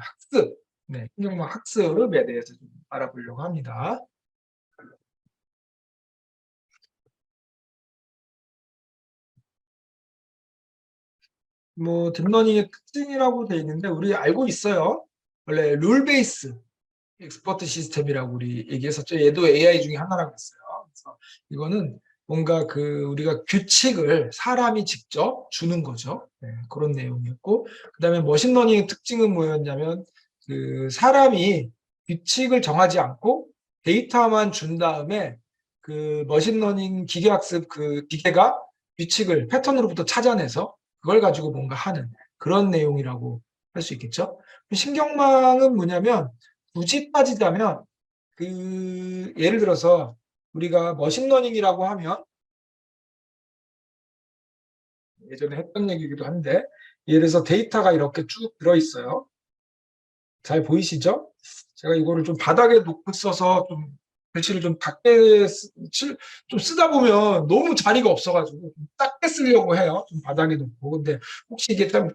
학습, 신경망 학습에 대해서 좀 알아보려고 합니다. 뭐 딥러닝의 특징이라고 돼 있는데 우리 알고 있어요. 원래 룰 베이스 엑스퍼트 시스템이라고 우리 얘기했었죠. 얘도 AI 중에 하나라고 했어요. 그래서 이거는 뭔가 우리가 규칙을 사람이 직접 주는 거죠. 그런 내용이었고, 그다음에 머신러닝의 특징은 뭐였냐면 사람이 규칙을 정하지 않고 데이터만 준 다음에 머신러닝 기계학습 기계가 규칙을 패턴으로부터 찾아내서 그걸 가지고 뭔가 하는 그런 내용이라고 할 수 있겠죠. 신경망은 뭐냐면 굳이 따지자면 예를 들어서 우리가 머신러닝이라고 하면 예전에 했던 얘기이기도 한데, 예를 들어서 데이터가 이렇게 쭉 들어있어요. 잘 보이시죠? 제가 이거를 좀 바닥에 놓고 써서 좀 글씨를 좀 작게 좀 쓰다 보면 너무 자리가 없어가지고 좀 작게 쓰려고 해요. 좀 바닥에 놓고. 근데 혹시 이게 좀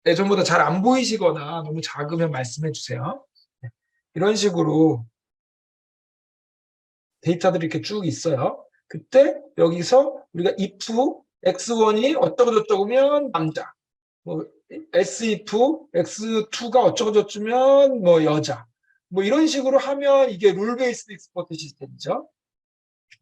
예전보다 잘 안 보이시거나 너무 작으면 말씀해 주세요. 이런 식으로 데이터들이 이렇게 쭉 있어요. 그때 여기서 우리가 if x1이 어쩌고 저쩌고면 남자, 뭐 s if x2가 어쩌고 저쩌면 뭐 여자, 뭐 이런 식으로 하면 이게 룰 베이스드 익스퍼트 시스템이죠.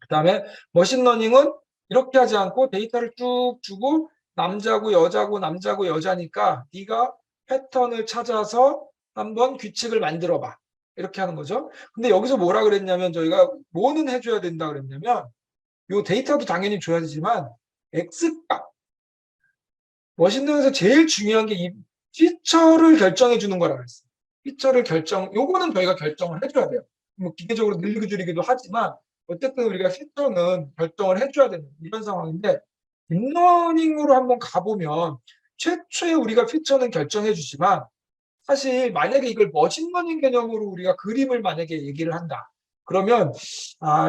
그다음에 머신러닝은 이렇게 하지 않고 데이터를 쭉 주고 남자고 여자고 남자고 여자니까 네가 패턴을 찾아서 한번 규칙을 만들어 봐. 이렇게 하는 거죠. 근데 여기서 뭐라 그랬냐면 저희가 뭐는 해줘야 된다 그랬냐면 요 데이터도 당연히 줘야 되지만 X값, 머신러닝에서 제일 중요한 게 이 피처를 결정해 주는 거라고 했어요. 피처를 요거는 저희가 결정을 해줘야 돼요. 뭐 기계적으로 늘리고 줄이기도 하지만 어쨌든 우리가 피처는 결정을 해줘야 되는 이런 상황인데, 딥러닝으로 한번 가보면 최초에 우리가 피처는 결정해 주지만 사실 만약에 이걸 머신러닝 개념으로 우리가 그림을 만약에 얘기를 한다. 그러면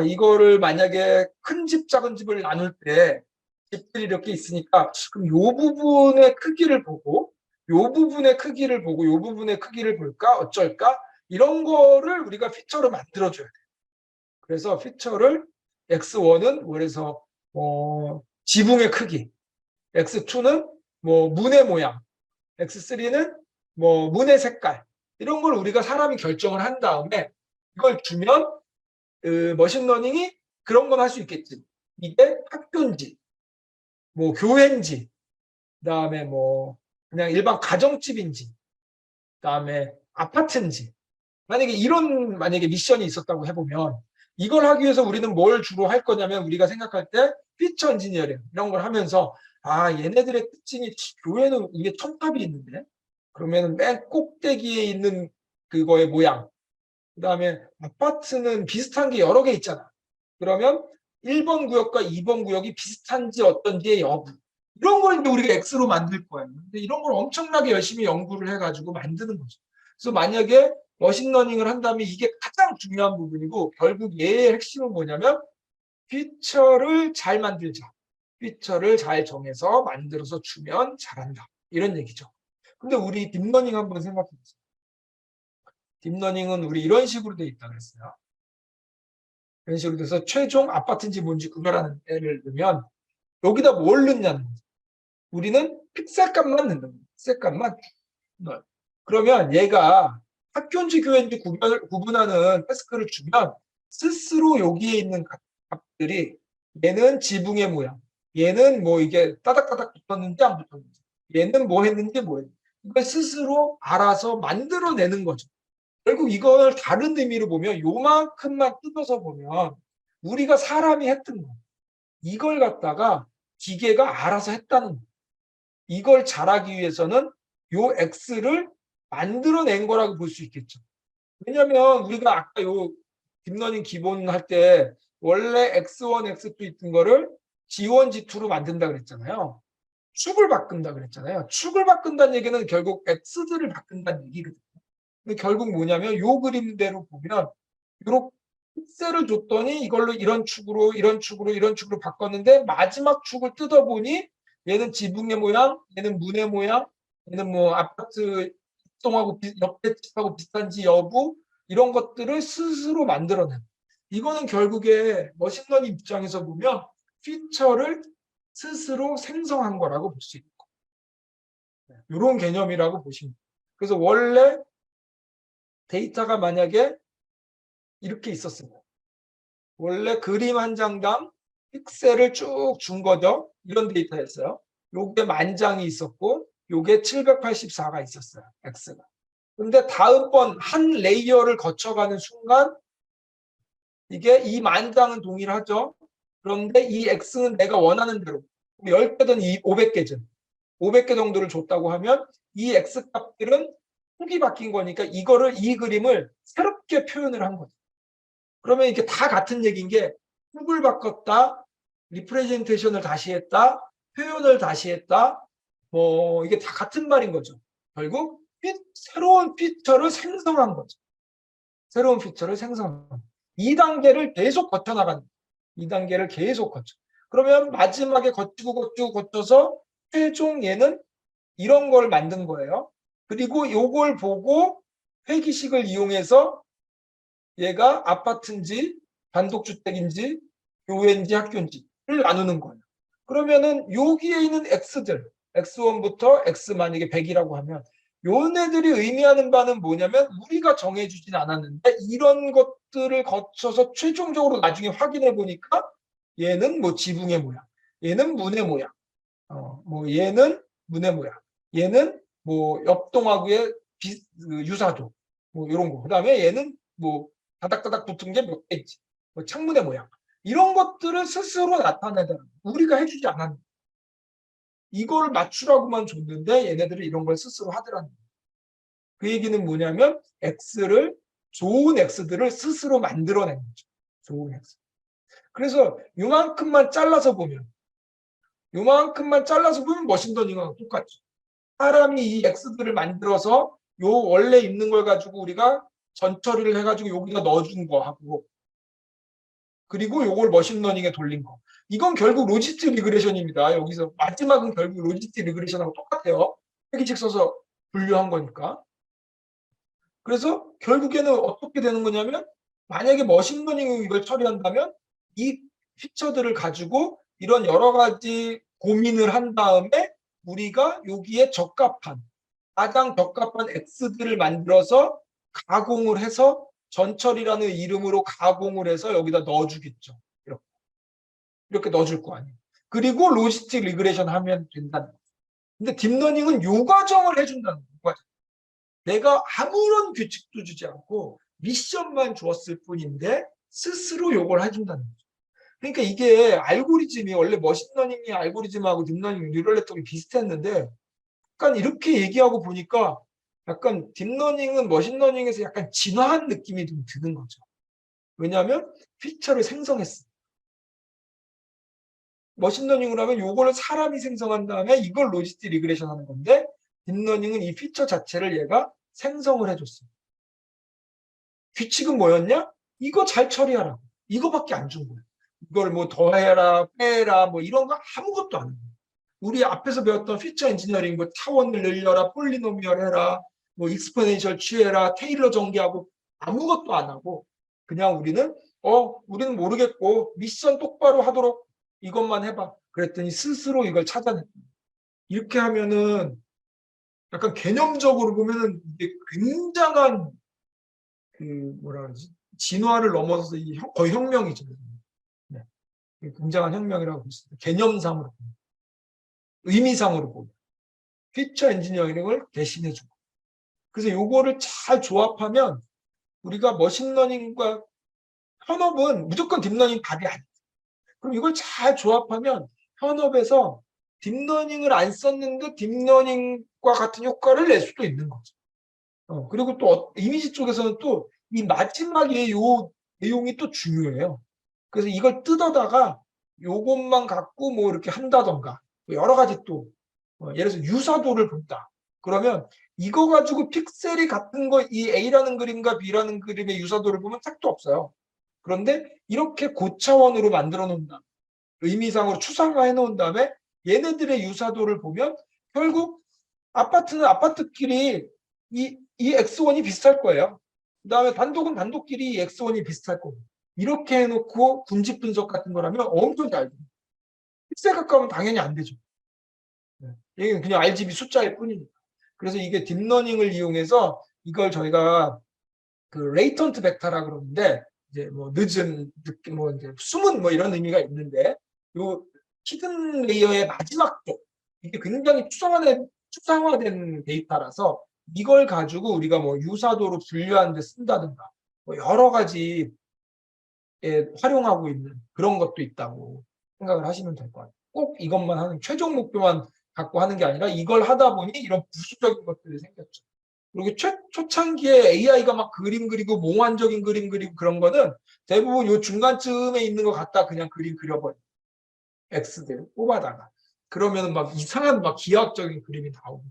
이거를 만약에 큰 집 작은 집을 나눌 때 집들이 이렇게 있으니까 그럼 요 부분의 크기를 보고 요 부분의 크기를 보고 요 부분의 크기를 볼까 어쩔까 이런 거를 우리가 피처로 만들어줘야 돼요. 그래서 피처를 X1은 그래서 지붕의 크기, X2는 뭐 문의 모양, X3는 뭐 문의 색깔 이런 걸 우리가 사람이 결정을 한 다음에 이걸 주면 머신러닝이 그런 건 할 수 있겠지. 이게 학교인지 뭐 교회인지 그다음에 뭐 그냥 일반 가정집인지 그다음에 아파트인지 만약에 미션이 있었다고 해보면 이걸 하기 위해서 우리는 뭘 주로 할 거냐면 우리가 생각할 때 피처 엔지니어링 이런 걸 하면서 얘네들의 특징이 교회는 이게 첨탑이 있는데 그러면 맨 꼭대기에 있는 그거의 모양, 그다음에 아파트는 비슷한 게 여러 개 있잖아. 그러면 1번 구역과 2번 구역이 비슷한지 어떤지의 여부, 이런 걸 이제 우리가 X로 만들 거예요. 근데 이런 걸 엄청나게 열심히 연구를 해가지고 만드는 거죠. 그래서 만약에 머신러닝을 한다면 이게 가장 중요한 부분이고, 결국 얘의 핵심은 뭐냐면 피처를 잘 만들자. 피처를 잘 정해서 만들어서 주면 잘한다. 이런 얘기죠. 근데 우리 딥러닝 한번 생각해 보세요. 딥러닝은 우리 이런 식으로 돼 있다 그랬어요. 이런 식으로 돼서 최종 아파트인지 뭔지 구별하는 애를 넣으면 여기다 뭘 넣냐는 거죠. 우리는 픽셀 값만 넣는 거예요. 픽셀 값만 넣어요. 그러면 얘가 학교인지 교회인지 구분하는 태스크를 주면 스스로 여기에 있는 값들이 얘는 지붕의 모양, 얘는 뭐 이게 따닥따닥 붙었는지 안 붙었는지, 얘는 뭐 했는지 뭐 했는지 이걸 스스로 알아서 만들어내는 거죠. 결국 이걸 다른 의미로 보면 요만큼만 뜯어서 보면 우리가 사람이 했던 거, 이걸 갖다가 기계가 알아서 했다는 거. 이걸 잘하기 위해서는 요 X를 만들어낸 거라고 볼 수 있겠죠. 왜냐하면 우리가 아까 요 딥러닝 기본 할 때 원래 X1, X2 있던 거를 G1, G2로 만든다 그랬잖아요. 축을 바꾼다 그랬잖아요. 축을 바꾼다는 얘기는 결국 X들을 바꾼다는 얘기거든요. 근데 결국 뭐냐면 요 그림대로 보면 이렇게 픽셀을 줬더니 이걸로 이런 축으로 이런 축으로 이런 축으로 바꿨는데 마지막 축을 뜯어보니 얘는 지붕의 모양, 얘는 문의 모양, 얘는 뭐 아파트 옆에 집하고 비슷한지 여부 이런 것들을 스스로 만들어내는. 이거는 결국에 머신러닝 입장에서 보면 피처를 스스로 생성한 거라고 볼 수 있고 이런 개념이라고 보시면 돼요. 그래서 원래 데이터가 만약에 이렇게 있었어요. 원래 그림 한 장당 픽셀을 쭉 준 거죠. 이런 데이터였어요. 요게 10,000장이 있었고 요게 784가 있었어요. X가. 근데 다음번 한 레이어를 거쳐가는 순간 이게 이 10,000장은 동일하죠. 그런데 이 X는 내가 원하는 대로 10개든 500개든 500개 정도를 줬다고 하면 이 X 값들은 폭이 바뀐 거니까 이 그림을 새롭게 표현을 한 거죠. 그러면 이게 다 같은 얘기인 게 폭을 바꿨다, 리프레젠테이션을 다시 했다, 표현을 다시 했다, 뭐 이게 다 같은 말인 거죠. 결국 새로운 피처를 생성한 거죠. 새로운 피처를 생성한 거죠. 2단계를 계속 거쳐나가는 거죠. 2단계를 계속 거쳐. 그러면 마지막에 거쳐서 최종 얘는 이런 걸 만든 거예요. 그리고 요걸 보고 회기식을 이용해서 얘가 아파트인지 단독주택인지 교회인지 학교인지를 나누는 거예요. 그러면은 여기에 있는 X들, X1부터 X 만약에 100이라고 하면 요네들이 의미하는 바는 뭐냐면 우리가 정해주진 않았는데 이런 것들을 거쳐서 최종적으로 나중에 확인해 보니까 얘는 뭐 지붕의 모양, 얘는 문의 모양, 뭐 얘는 문의 모양, 얘는 뭐 옆동하고의 유사도, 뭐 이런 거. 그다음에 얘는 뭐 다닥다닥 붙은 게 몇 개 있지. 뭐 창문의 모양. 이런 것들을 스스로 나타내다. 우리가 해주지 않았는데. 이걸 맞추라고만 줬는데 얘네들이 이런 걸 스스로 하더라는 거예요. 그 얘기는 뭐냐면 좋은 X들을 스스로 만들어낸 거죠. 좋은 X. 그래서 요만큼만 잘라서 보면 머신러닝하고 똑같죠. 사람이 이 X들을 만들어서 요 원래 있는 걸 가지고 우리가 전처리를 해가지고 여기다 넣어준 거하고 그리고 요걸 머신러닝에 돌린 거. 이건 결국 로지스틱 리그레션입니다. 여기서 마지막은 결국 로지스틱 리그레션하고 똑같아요. 회기식 써서 분류한 거니까. 그래서 결국에는 어떻게 되는 거냐면 만약에 머신러닝으로 이걸 처리한다면 이 피처들을 가지고 이런 여러 가지 고민을 한 다음에 우리가 여기에 가장 적합한 X들을 만들어서 가공을 해서 전철이라는 이름으로 가공을 해서 여기다 넣어주겠죠. 이렇게 넣어줄 거 아니에요. 그리고 로지스틱 리그레션 하면 된다는 거죠. 근데 딥러닝은 요 과정을 해준다는 거예요. 내가 아무런 규칙도 주지 않고 미션만 주었을 뿐인데 스스로 요걸 해준다는 거죠. 그러니까 이게 알고리즘이 원래 머신러닝의 알고리즘하고 딥러닝 뉴럴 네트워크가 비슷했는데 약간 이렇게 얘기하고 보니까 약간 딥러닝은 머신러닝에서 약간 진화한 느낌이 좀 드는 거죠. 왜냐하면 피처를 생성했어. 머신러닝을 하면 요거를 사람이 생성한 다음에 이걸 로지스틱 리그레션 하는 건데 딥러닝은 이 피처 자체를 얘가 생성을 해줬어. 규칙은 뭐였냐? 이거 잘 처리하라고. 이거밖에 안 준 거야. 이걸 뭐 더해라, 빼라, 뭐 이런 거 아무것도 안 해. 우리 앞에서 배웠던 피처 엔지니어링, 뭐 차원을 늘려라, 폴리노미얼 해라, 뭐 익스포넨셜 취해라, 테일러 전개하고 아무것도 안 하고 그냥 우리는 모르겠고 미션 똑바로 하도록 이것만 해봐. 그랬더니 스스로 이걸 찾아냈다. 이렇게 하면은 약간 개념적으로 보면은 이게 굉장한 뭐라 그러지? 진화를 넘어서서 거의 혁명이죠. 네. 굉장한 혁명이라고 볼 수 있습니다. 개념상으로 보면. 의미상으로 보면. 피처 엔지니어링을 대신해주고. 그래서 요거를 잘 조합하면 우리가 머신러닝과 현업은 무조건 딥러닝 답이 아니에요. 그럼 이걸 잘 조합하면 현업에서 딥러닝을 안 썼는데 딥러닝과 같은 효과를 낼 수도 있는 거죠. 그리고 또 이미지 쪽에서는 또 이 마지막에 요 내용이 또 중요해요. 그래서 이걸 뜯어다가 요것만 갖고 뭐 이렇게 한다던가 여러 가지 또 예를 들어서 유사도를 본다. 그러면 이거 가지고 픽셀이 같은 거 이 A라는 그림과 B라는 그림의 유사도를 보면 택도 없어요. 그런데 이렇게 고차원으로 만들어 놓는다. 의미상으로 추상화해 놓은 다음에 얘네들의 유사도를 보면 결국 아파트는 아파트끼리 이 X1이 비슷할 거예요. 그 다음에 단독은 단독끼리 이 X1이 비슷할 거고. 이렇게 해놓고 군집 분석 같은 거라면 엄청 잘 돼요. 픽셀 가까우면 당연히 안 되죠. 이게 그냥 RGB 숫자일 뿐이니까. 그래서 이게 딥러닝을 이용해서 이걸 저희가 그 레이턴트 벡터라 그러는데 이제 뭐 늦은, 느낌, 뭐 이제 숨은 뭐 이런 의미가 있는데 요 히든 레이어의 마지막 쪽 이게 굉장히 추상화된 데이터라서 이걸 가지고 우리가 뭐 유사도로 분류하는 데 쓴다든가 뭐 여러 가지에 활용하고 있는 그런 것도 있다고 생각을 하시면 될 것 같아요. 꼭 이것만 하는 최종 목표만 갖고 하는 게 아니라 이걸 하다 보니 이런 부수적인 것들이 생겼죠. 그리고 초창기에 AI가 막 그림 그리고 몽환적인 그림 그리고 그런 거는 대부분 요 중간쯤에 있는 것 같다 그냥 그림 그려버려. X들 뽑아다가. 그러면 막 이상한 막 기하학적인 그림이 나오고.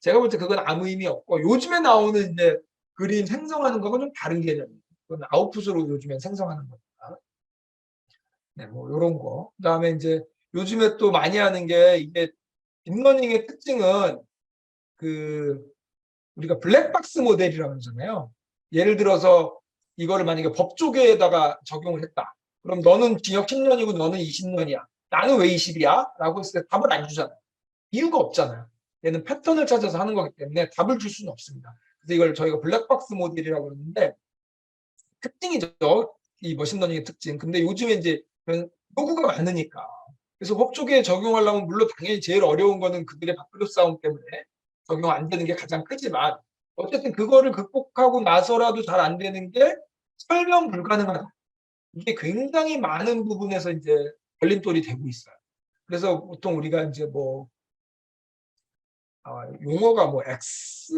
제가 볼 때 그건 아무 의미 없고 요즘에 나오는 이제 그림 생성하는 거는 좀 다른 개념이에요. 그건 아웃풋으로 요즘에 생성하는 겁니다. 네, 뭐 요런 거. 그다음에 이제 요즘에 또 많이 하는 게 이게 딥러닝의 특징은 그 우리가 블랙박스 모델이라고 하잖아요. 예를 들어서 이거를 만약에 법조계에다가 적용을 했다. 그럼 너는 징역 10년이고 너는 20년이야. 나는 왜 20이야? 라고 했을 때 답을 안 주잖아요. 이유가 없잖아요. 얘는 패턴을 찾아서 하는 거기 때문에 답을 줄 수는 없습니다. 그래서 이걸 저희가 블랙박스 모델이라고 그러는데 특징이죠. 이 머신러닝의 특징. 근데 요즘에 이제 요구가 많으니까. 그래서 법조계에 적용하려면 물론 당연히 제일 어려운 거는 그들의 밥그릇 싸움 때문에 적용 안 되는 게 가장 크지만 어쨌든 그거를 극복하고 나서라도 잘 안 되는 게 설명 불가능하다. 이게 굉장히 많은 부분에서 이제 걸림돌이 되고 있어요. 그래서 보통 우리가 이제 뭐 용어가 뭐 X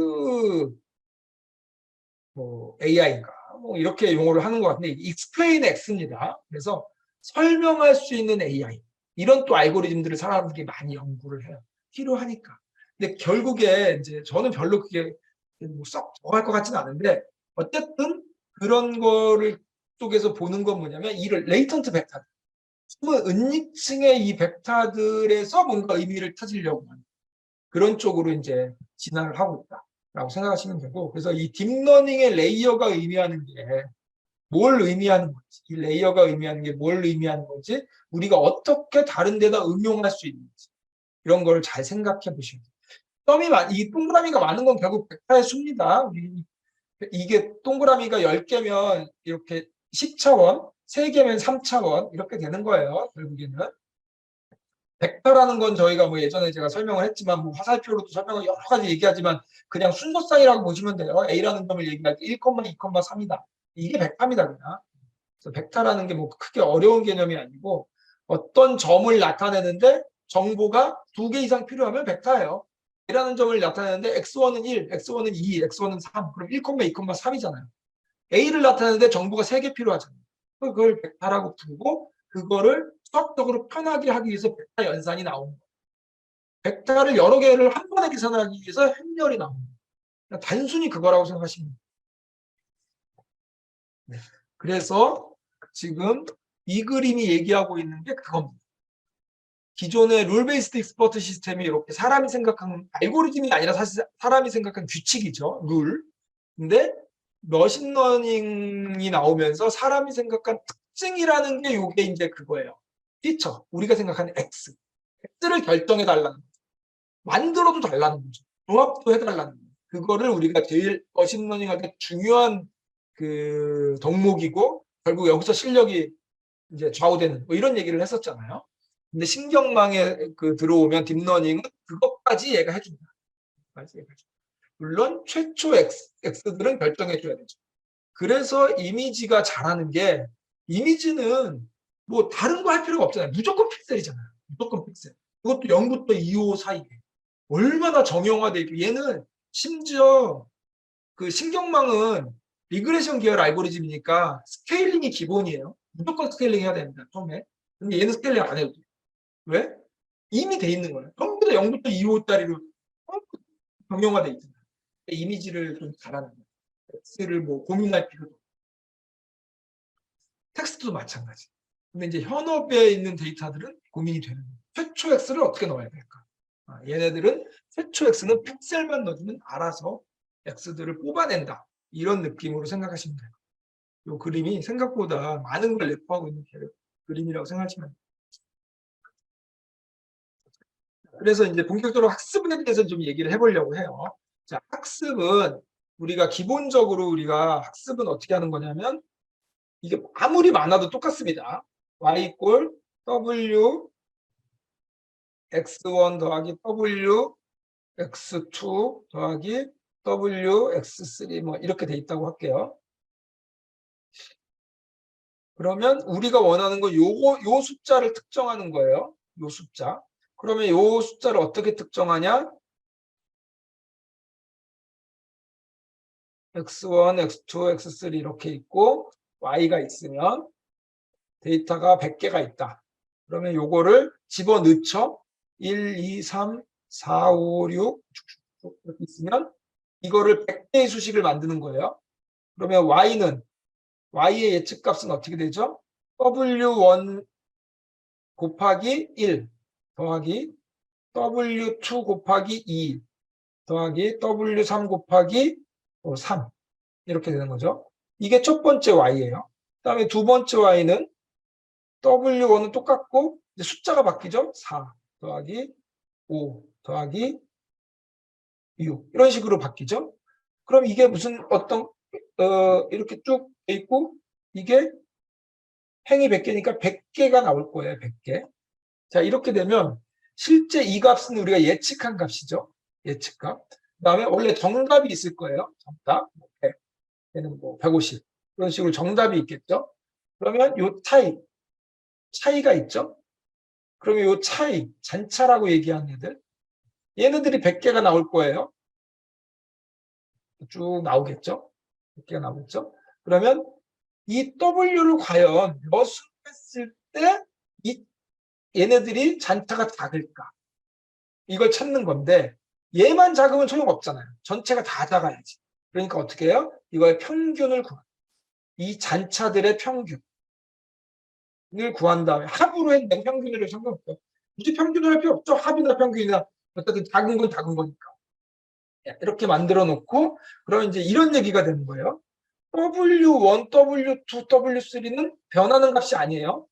뭐 AI인가 뭐 이렇게 용어를 하는 것 같은데 explain X입니다. 그래서 설명할 수 있는 AI 이런 또 알고리즘들을 사람들이 많이 연구를 해요. 필요하니까. 근데 결국에 이제 저는 별로 그게 뭐썩 좋아할 것 같지는 않은데 어쨌든 그런 거를 쪽에서 보는 건 뭐냐면 이를 레이턴트 벡터 숨은 은닉층의 이 벡터들에서 뭔가 의미를 찾으려고 하는 그런 쪽으로 이제 진화를 하고 있다라고 생각하시면 되고 그래서 이 딥러닝의 레이어가 의미하는 게 뭘 의미하는 건지 이 레이어가 의미하는 게 뭘 의미하는 건지 우리가 어떻게 다른 데다 응용할 수 있는지 이런 걸 잘 생각해 보시면 돼요. 이 동그라미가 많은 건 결국 벡터의 수입니다. 이게 동그라미가 10개면 이렇게 10차원, 3개면 3차원 이렇게 되는 거예요. 결국에는. 벡터라는 건 저희가 뭐 예전에 제가 설명을 했지만 뭐 화살표로도 설명을 여러 가지 얘기하지만 그냥 순서상이라고 보시면 돼요. A라는 점을 얘기할 때 1, 2, 3이다. 이게 벡터입니다. 그냥. 그래서 벡터라는 게 뭐 크게 어려운 개념이 아니고 어떤 점을 나타내는데 정보가 2개 이상 필요하면 벡터예요. A라는 점을 나타내는데 x1은 1, x1은 2, x1은 3. 그럼 1, 2, 3이잖아요. A를 나타내는데 정보가 3개 필요하잖아요. 그걸 벡터라고 부르고 그거를 수학적으로 편하게 하기 위해서 벡터 연산이 나오는 거예요. 벡터를 여러 개를 한 번에 계산하기 위해서 행렬이 나오는 거예요. 단순히 그거라고 생각하시면 돼요. 네. 그래서 지금 이 그림이 얘기하고 있는 게 그겁니다. 기존의 룰 베이스드 익스퍼트 시스템이 이렇게 사람이 생각한 알고리즘이 아니라 사실 사람이 생각한 규칙이죠. 룰. 근데 머신러닝이 나오면서 사람이 생각한 특징이라는 게 이게 이제 그거예요. 피처. 우리가 생각하는 X. X를 결정해 달라는 거죠. 만들어도 달라는 거죠. 종합도 해달라는 거죠. 그거를 우리가 제일 머신러닝할 때 중요한 그 덕목이고 결국 여기서 실력이 이제 좌우되는 뭐 이런 얘기를 했었잖아요. 근데 신경망에 그 들어오면 딥러닝은 그것까지 얘가 해준다. 물론 최초 X들은 결정해줘야 되죠. 그래서 이미지가 잘하는 게 이미지는 뭐 다른 거 할 필요가 없잖아요. 무조건 픽셀이잖아요. 무조건 픽셀. 그것도 0부터 2호 사이에. 얼마나 정형화돼 있고 얘는 심지어 그 신경망은 리그레션 계열 알고리즘이니까 스케일링이 기본이에요. 무조건 스케일링 해야 됩니다. 처음에. 근데 얘는 스케일링 안 해도 돼요. 왜? 이미 돼 있는 거예요. 전부 다 0부터 2호짜리로 정형화돼 있잖아요. 이미지를 좀 잘하는 거예요. X를 뭐 고민할 필요도 없고. 텍스트도 마찬가지. 근데 이제 현업에 있는 데이터들은 고민이 되는 거예요. 최초 X를 어떻게 넣어야 될까? 얘네들은 최초 X는 픽셀만 넣어주면 알아서 x들을 뽑아낸다. 이런 느낌으로 생각하시면 돼요. 이 그림이 생각보다 많은 걸 내포하고 있는 그림이라고 생각하시면 돼요. 그래서 이제 본격적으로 학습에 대해서 좀 얘기를 해보려고 해요. 자, 학습은 우리가 기본적으로 우리가 학습은 어떻게 하는 거냐면 이게 아무리 많아도 똑같습니다. y 꼴 w x1 더하기 w x2 더하기 w x3 뭐 이렇게 돼 있다고 할게요. 그러면 우리가 원하는 건 요 숫자를 특정하는 거예요. 요 숫자. 그러면 요 숫자를 어떻게 특정하냐? x1, x2, x3 이렇게 있고 y가 있으면 데이터가 100개가 있다. 그러면 요거를 집어넣죠. 1, 2, 3, 4, 5, 6 이렇게 있으면 이거를 100개의 수식을 만드는 거예요. 그러면 y의 예측값은 어떻게 되죠? w1 곱하기 1 더하기 w2 곱하기 2 더하기 w3 곱하기 3 이렇게 되는 거죠. 이게 첫 번째 y예요. 그다음에 두 번째 y는 w1은 똑같고 이제 숫자가 바뀌죠. 4 더하기 5 더하기 6 이런 식으로 바뀌죠. 그럼 이게 무슨 어떤 이렇게 쭉 돼 있고 이게 행이 100개니까 100개가 나올 거예요. 100개. 자, 이렇게 되면 실제 이 값은 우리가 예측한 값이죠. 예측값. 그다음에 원래 정답이 있을 거예요. 정답. 100, 얘는 뭐 150. 이런 식으로 정답이 있겠죠. 그러면 요 차이가 있죠. 그러면 요 차이, 잔차라고 얘기하는 애들. 얘네들이 100개가 나올 거예요. 쭉 나오겠죠. 100개가 나오겠죠. 그러면 이 W를 과연 몇으로 했을 때 얘네들이 잔차가 작을까? 이걸 찾는 건데 얘만 작으면 소용없잖아요. 전체가 다 작아야지. 그러니까 어떻게 해요? 이거의 평균을 구한. 이 잔차들의 평균을 구한 다음에 합으로 했는데 평균으로 상관없죠. 굳이 평균을 할 필요 없죠. 합이나 평균이나 어쨌든 작은 건 작은 거니까. 이렇게 만들어 놓고 그러면 이제 이런 얘기가 되는 거예요. W1, W2, W3는 변하는 값이 아니에요.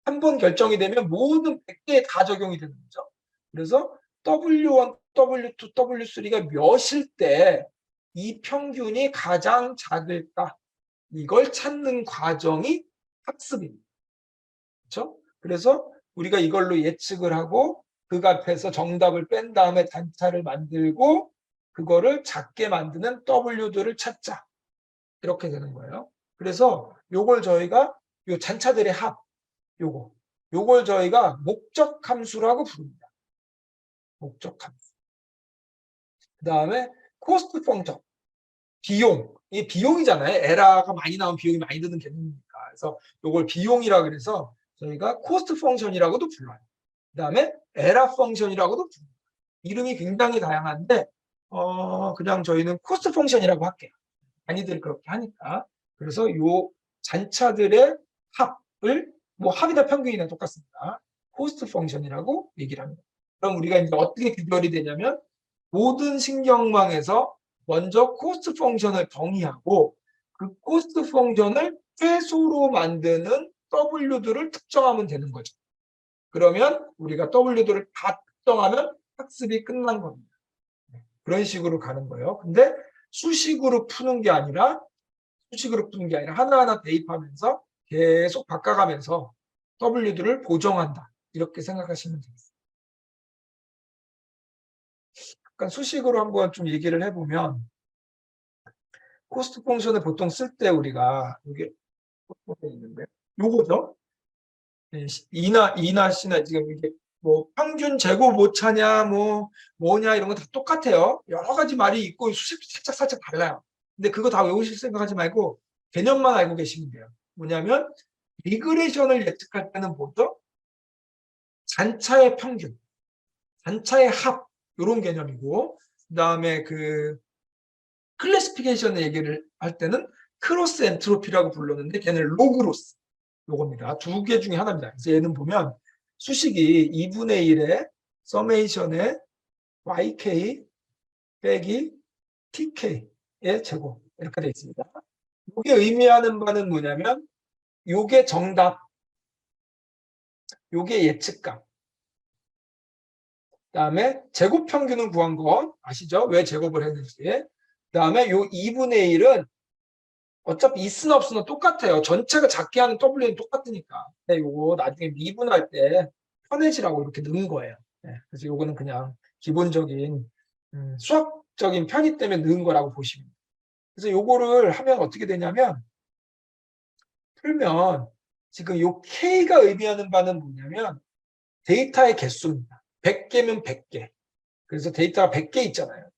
한 번 결정이 되면 모든 100개에 다 적용이 되는 거죠. 그래서 W1, W2, W3가 몇일 때 이 평균이 가장 작을까? 이걸 찾는 과정이 학습입니다. 그렇죠? 그래서 우리가 이걸로 예측을 하고 그 값에서 정답을 뺀 다음에 단차를 만들고 그거를 작게 만드는 W들을 찾자. 이렇게 되는 거예요. 그래서 요걸 저희가 요 잔차들의 합, 요걸 저희가 목적 함수라고 부릅니다. 목적 함수. 그 다음에 코스트 펑션, 비용. 이게 비용이잖아요. 에러가 많이 나온 비용이 많이 드는 개념이니까. 그래서 요걸 비용이라 그래서 저희가 코스트 펑션이라고도 불러요. 그 다음에 에러 펑션이라고도 불러요. 이름이 굉장히 다양한데 그냥 저희는 코스트 펑션이라고 할게요. 많이들 그렇게 하니까. 그래서 요 잔차들의 합을 뭐 합이나 평균이나 똑같습니다. 코스트 펑션이라고 얘기를 합니다. 그럼 우리가 이제 어떻게 비교이 되냐면 모든 신경망에서 먼저 코스트 펑션을 정의하고 그 코스트 펑션을 최소로 만드는 W들을 특정하면 되는 거죠. 그러면 우리가 W들을 다 특정하면 학습이 끝난 겁니다. 그런 식으로 가는 거예요. 근데 수식으로 푸는 게 아니라 하나하나 대입하면서 계속 바꿔가면서 W들을 보정한다. 이렇게 생각하시면 되겠습니다. 약간 수식으로 한번 좀 얘기를 해보면 코스트 펑션을 보통 쓸 때 우리가 이게 있는데 요거죠. 이나 C나 지금 이게 뭐 평균 제곱 오차냐 뭐냐 이런 거 다 똑같아요. 여러 가지 말이 있고 수식도 살짝 달라요. 근데 그거 다 외우실 생각하지 말고 개념만 알고 계시면 돼요. 뭐냐면 리그레션을 예측할 때는 뭐죠? 잔차의 평균, 잔차의 합 이런 개념이고 그다음에 그 클래시피케이션 얘기를 할 때는 크로스 엔트로피라고 불렀는데 걔는 로그로스 요겁니다. 두 개 중에 하나입니다. 그래서 얘는 보면 수식이 2분의 1의 서메이션의 yk 빼기 TK의 제곱 이렇게 되어 있습니다. 이게 의미하는 바는 뭐냐면 요게 정답, 요게 예측값. 그다음에 제곱 평균을 구한 거 아시죠? 왜 제곱을 했는지. 그다음에 요 2분의 1은 어차피 있으나 없으나 똑같아요. 전체가 작게 하는 W는 똑같으니까. 근데 요거 나중에 미분할 때 편해지라고 이렇게 넣은 거예요. 네, 그래서 요거는 그냥 기본적인 수학적인 편의 때문에 넣은 거라고 보시면 돼요. 그래서 요거를 하면 어떻게 되냐면 풀면 지금 요 K가 의미하는 바는 뭐냐면 데이터의 개수입니다. 100개면 100개. 그래서 데이터가 100개 있잖아요.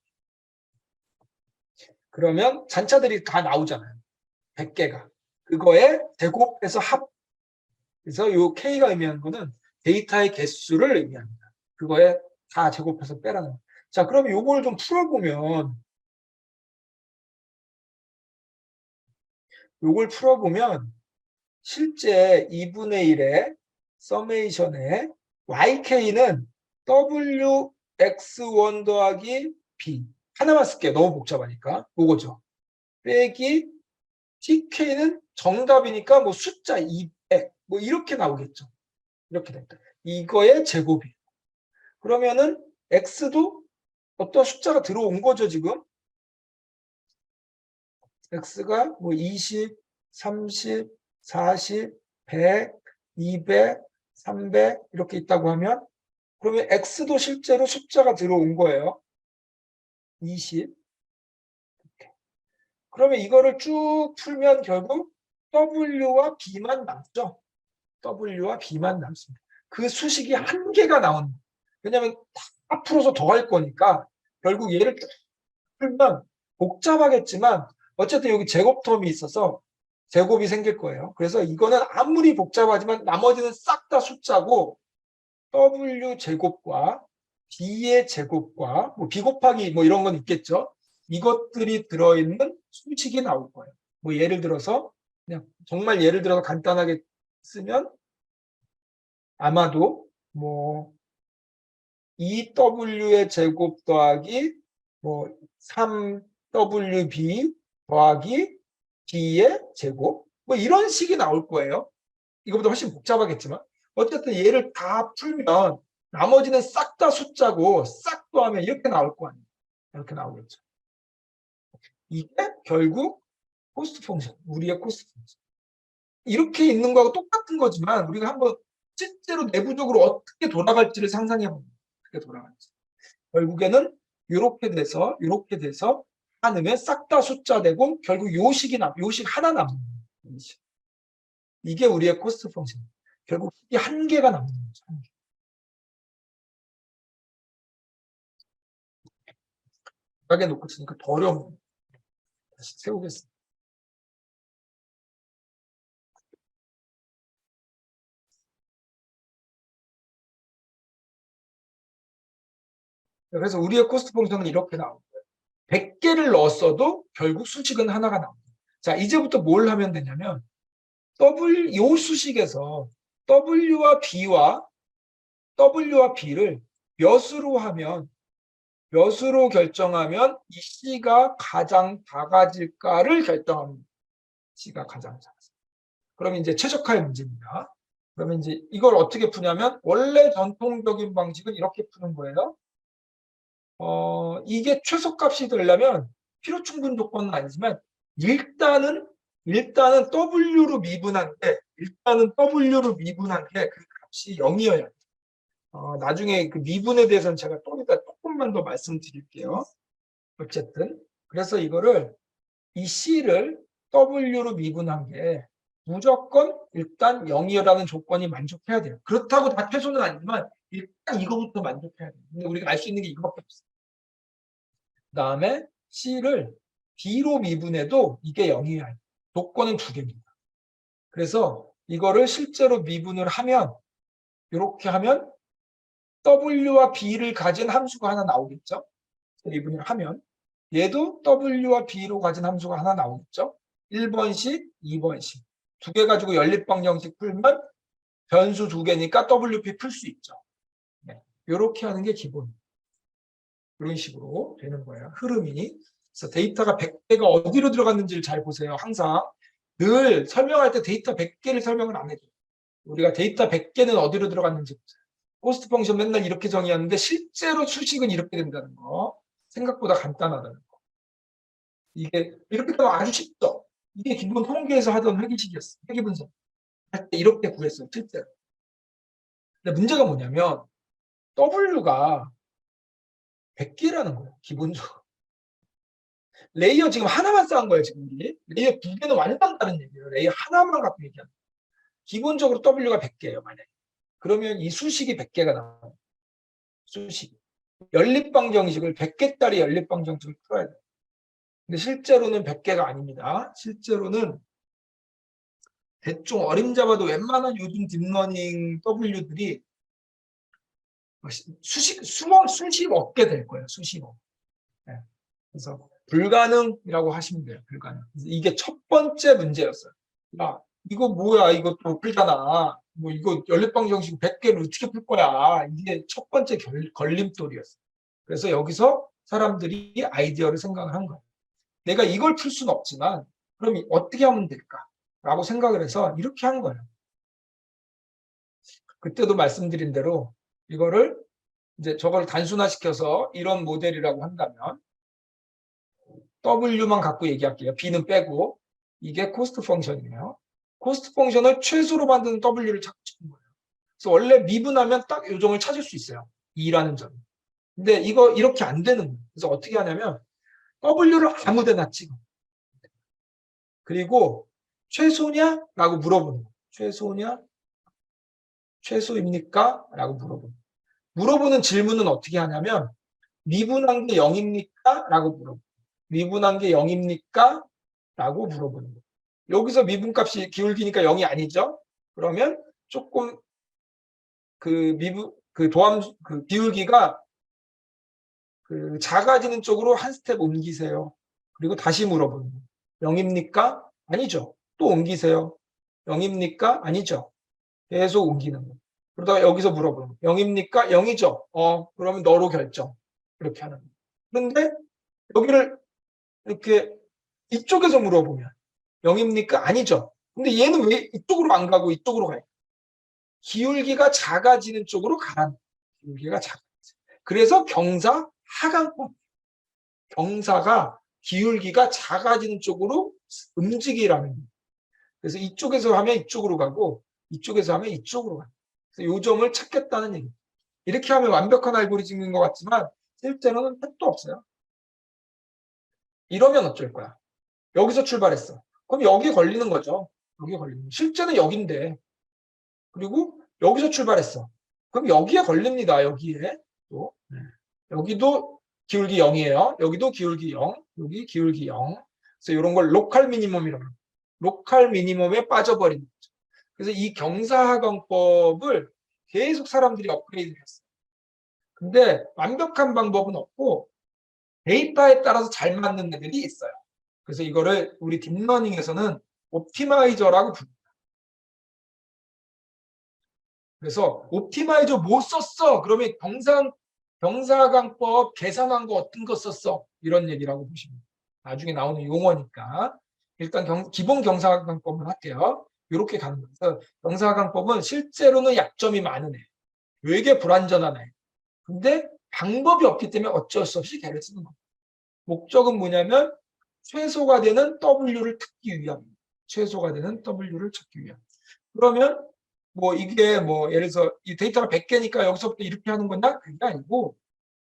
그러면 잔차들이 다 나오잖아요. 100개가. 그거에 제곱해서 합. 그래서 요 K가 의미하는 거는 데이터의 개수를 의미합니다. 그거에 다 제곱해서 빼라는 거예요. 자, 그럼 요걸 좀 풀어보면 요걸 풀어보면 실제 2분의 1의 서메이션에 YK는 WX1 더하기 B 하나만 쓸게요. 너무 복잡하니까. 요거죠. 빼기 TK는 정답이니까 뭐 숫자 200 뭐 이렇게 나오겠죠. 이렇게 됩니다. 이거의 제곱이에요. 그러면은 X도 어떤 숫자가 들어온 거죠, 지금. X가 뭐 20, 30, 40, 100, 200, 300 이렇게 있다고 하면 그러면 X도 실제로 숫자가 들어온 거예요. 20. 그러면 이거를 쭉 풀면 결국 W와 B만 남죠. W와 B만 남습니다. 그 수식이 한 개가 나오는 거예요. 왜냐하면 다 풀어서 더 할 거니까 결국 얘를 풀면 복잡하겠지만 어쨌든 여기 제곱 텀이 있어서 제곱이 생길 거예요. 그래서 이거는 아무리 복잡하지만 나머지는 싹 다 숫자고 W 제곱과 B의 제곱과 뭐 B 곱하기 뭐 이런 건 있겠죠. 이것들이 들어있는 수식이 나올 거예요. 뭐 예를 들어서 그냥 정말 예를 들어서 간단하게 쓰면 아마도 뭐 2W의 제곱 더하기 뭐 3WB 더하기 B의 제곱 뭐 이런 식이 나올 거예요. 이거보다 훨씬 복잡하겠지만 어쨌든 얘를 다 풀면 나머지는 싹 다 숫자고 싹 더하면 이렇게 나올 거 아니에요. 이렇게 나오겠죠. 이게 결국 코스트 펑션, 우리의 코스트 펑션. 이렇게 있는 거하고 똑같은 거지만 우리가 한번 실제로 내부적으로 어떻게 돌아갈지를 상상해 봅니다. 어떻게 돌아갈지. 결국에는 이렇게 돼서 하면 싹 다 숫자 되고 결국 요식 하나 남는 거예요. 이게 우리의 코스트 펑션. 결국 이 한 개가 남는 거죠. 한 개. 바닥에 놓고 치니까 더 어려운 다시 세우겠습니다. 그래서 우리의 코스트 펑션은 이렇게 나온 거예요. 100개를 넣었어도 결국 수식은 하나가 나옵니다. 자, 이제부터 뭘 하면 되냐면 요 수식에서 W와 B를 몇으로 결정하면 이 C가 가장 작아질까를 결정합니다. C가 가장 작아집니다. 그럼 이제 최적화의 문제입니다. 그러면 이제 이걸 어떻게 푸냐면 원래 전통적인 방식은 이렇게 푸는 거예요. 이게 최소값이 되려면 필요 충분 조건은 아니지만 일단은 W로 미분한 게 그 값이 0이어야 돼요. 나중에 그 미분에 대해서는 제가 또 이따 조금만 더 말씀드릴게요. 어쨌든 그래서 이거를 이 C를 W로 미분한 게 무조건 일단 0이라는 조건이 만족해야 돼요. 그렇다고 다 최소는 아니지만 일단 이거부터 만족해야 돼요. 근데 우리가 알 수 있는 게 이거밖에 없어요. 그 다음에 C를 B로 미분해도 이게 0이어야 해요. 조건은 두 개입니다. 그래서 이거를 실제로 미분을 하면 이렇게 하면 W와 B를 가진 함수가 하나 나오겠죠. 미분을 하면 얘도 W와 B로 가진 함수가 하나 나오겠죠. 1번식, 2번식. 두 개 가지고 연립방정식 풀면 변수 두 개니까 WP 풀 수 있죠. 네. 이렇게 하는 게 기본. 이런 식으로 되는 거예요. 흐름이. 그래서 데이터가 100개가 어디로 들어갔는지를 잘 보세요. 항상 늘 설명할 때 데이터 100개를 설명을 안 해줘요. 우리가 데이터 100개는 어디로 들어갔는지 보세요. 코스트 펑션 맨날 이렇게 정의하는데 실제로 수식은 이렇게 된다는 거. 생각보다 간단하다는 거. 이게 이렇게 되면 아주 쉽죠. 이게 기본 통계에서 하던 회계식이었어요. 회계분석 할 때 이렇게 구했어요. 실제로. 근데 문제가 뭐냐면 W가 100개라는 거예요. 기본적으로. 레이어 지금 하나만 쌓은 거예요. 지금 우리. 레이어 2개는 완전 다른 얘기예요. 레이어 하나만 갖고 얘기하는 거예요. 기본적으로 W가 100개예요. 만약에. 그러면 이 수식이 100개가 나와요. 수식. 연립방정식을 100개짜리 연립방정식을 풀어야 돼요. 근데 실제로는 100개가 아닙니다. 실제로는 대충 어림잡아도 웬만한 요즘 딥러닝 W들이 수십억 개 될 거예요. 수십억. 네. 그래서 불가능이라고 하시면 돼요. 불가능. 이게 첫 번째 문제였어요. 야, 이거 뭐야? 이것도 풀잖아. 뭐 이거 연립방정식 100개를 어떻게 풀 거야? 이게 첫 번째 걸림돌이었어요. 그래서 여기서 사람들이 아이디어를 생각을 한 거예요. 내가 이걸 풀 수는 없지만 그럼 어떻게 하면 될까? 라고 생각을 해서 이렇게 한 거예요. 그때도 말씀드린 대로 이거를 이제 저걸 단순화시켜서 이런 모델이라고 한다면 W만 갖고 얘기할게요. B는 빼고 이게 코스트 펑션이에요. 코스트 펑션을 최소로 만드는 W를 찾고 싶은 거예요. 그래서 원래 미분하면 딱 요정을 찾을 수 있어요. 2라는 점. 근데 이거 이렇게 안 되는 거예요. 그래서 어떻게 하냐면 W를 아무 데나 찍어. 그리고 최소냐? 라고 물어보는 거예요. 최소냐? 최소입니까? 라고 물어보는 질문은 어떻게 하냐면 미분한 게 0입니까? 라고 물어보고 미분한 게 0입니까? 라고 물어보는 거예요. 여기서 미분값이 기울기니까 0이 아니죠? 그러면 조금 그 기울기가 그 작아지는 쪽으로 한 스텝 옮기세요. 그리고 다시 물어보는 거예요. 0입니까? 아니죠. 또 옮기세요. 0입니까? 아니죠. 계속 옮기는 거예요. 그러다가 여기서 물어보는 거예요. 0입니까? 0이죠. 그러면 너로 결정. 이렇게 하는 거예요. 그런데 여기를 이렇게 이쪽에서 물어보면 0입니까? 아니죠. 근데 얘는 왜 이쪽으로 안 가고 이쪽으로 가요? 기울기가 작아지는 쪽으로 가라는 거예요. 기울기가 작아지는. 그래서 경사 하강법. 경사가 기울기가 작아지는 쪽으로 움직이라는 거예요. 그래서 이쪽에서 하면 이쪽으로 가고 이쪽에서 하면 이쪽으로 가요. 그래서 요 점을 찾겠다는 얘기예요. 이렇게 하면 완벽한 알고리즘인 것 같지만 실제로는 택도 없어요. 이러면 어쩔 거야? 여기서 출발했어. 그럼 여기 걸리는 거죠. 여기 걸리는. 실제는 여기인데. 그리고 여기서 출발했어. 그럼 여기에 걸립니다. 여기에. 또. 네. 여기도 기울기 0이에요. 여기도 기울기 0. 여기 기울기 0. 그래서 이런 걸 로컬 미니멈이라고 합니다. 로컬 미니멈에 빠져버리는 거죠. 그래서 이 경사하강법을 계속 사람들이 업그레이드를 했어요. 근데 완벽한 방법은 없고 데이터에 따라서 잘 맞는 애들이 있어요. 그래서 이거를 우리 딥러닝에서는 옵티마이저라고 부릅니다. 그래서 옵티마이저 뭐 썼어? 그러면 경사강법 계산한 거 어떤 거 썼어? 이런 얘기라고 보시면 나중에 나오는 용어니까 일단 기본 경사강법을 할게요. 이렇게 가는 거예요. 경사강법은 실제로는 약점이 많은 애. 되게 불완전한 애. 근데 방법이 없기 때문에 어쩔 수 없이 걔를 쓰는 거예요. 목적은 뭐냐면 최소가 되는 W를 찾기 위함입니다. 최소가 되는 W를 찾기 위함. 그러면 뭐 이게 뭐 예를 들어서 이 데이터가 100개니까 여기서부터 이렇게 하는 거냐? 그게 아니고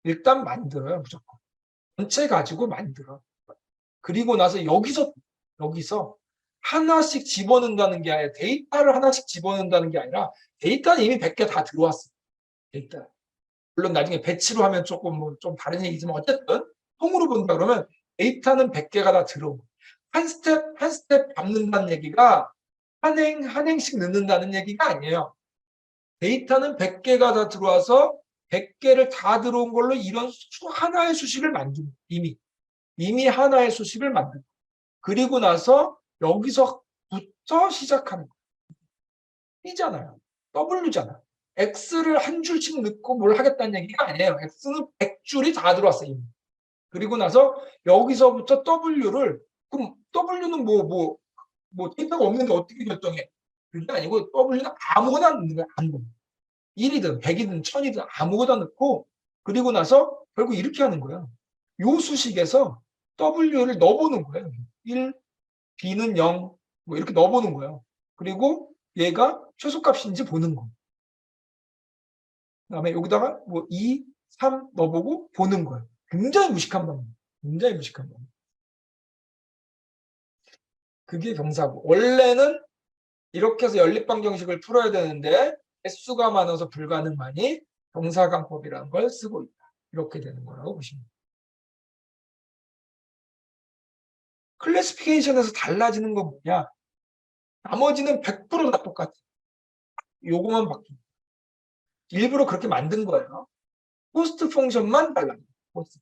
일단 만들어요. 무조건. 전체 가지고 만들어. 그리고 나서 여기서 하나씩 집어넣는다는 게 아니라 데이터를 하나씩 집어넣는다는 게 아니라 데이터는 이미 100개 다 들어왔어. 데이터. 물론 나중에 배치로 하면 조금 뭐 좀 다른 얘기지만 어쨌든 통으로 본다 그러면 데이터는 100개가 다 들어오고 한 스텝 한 스텝 밟는다는 얘기가 한 행씩 넣는다는 얘기가 아니에요. 데이터는 100개가 다 들어와서 100개를 다 들어온 걸로 이런 하나의 수식을 만듭니다. 이미 하나의 수식을 만듭니다. 그리고 나서 여기서부터 시작하는 거예요. B잖아요. W잖아. X를 한 줄씩 넣고 뭘 하겠다는 얘기가 아니에요. X는 100줄이 다 들어왔어요. 이미. 그리고 나서 여기서부터 W를, 그럼 W는 뭐 데이터가 없는데 어떻게 결정해? 그게 아니고 W는 아무거나 넣는 거야. 아무거나. 1이든 100이든 1000이든 아무거나 넣고, 그리고 나서 결국 이렇게 하는 거야. 요 수식에서 W를 넣어보는 거예요. 1, B는 0, 뭐 이렇게 넣어보는 거예요. 그리고 얘가 최소값인지 보는 거. 그다음에 여기다가 뭐 2, 3 넣어보고 보는 거예요. 굉장히 무식한 방법. 굉장히 무식한 방법. 그게 경사고. 원래는 이렇게 해서 연립방정식을 풀어야 되는데 개수가 많아서 불가능하니 경사관법이라는 걸 쓰고 있다. 이렇게 되는 거라고 보시면 돼요. 클래시피케이션에서 달라지는 건 뭐냐? 나머지는 100%다 똑같아. 요거만 바뀌고. 일부러 그렇게 만든 거예요. 코스트 펑션만 달라요. 코스트.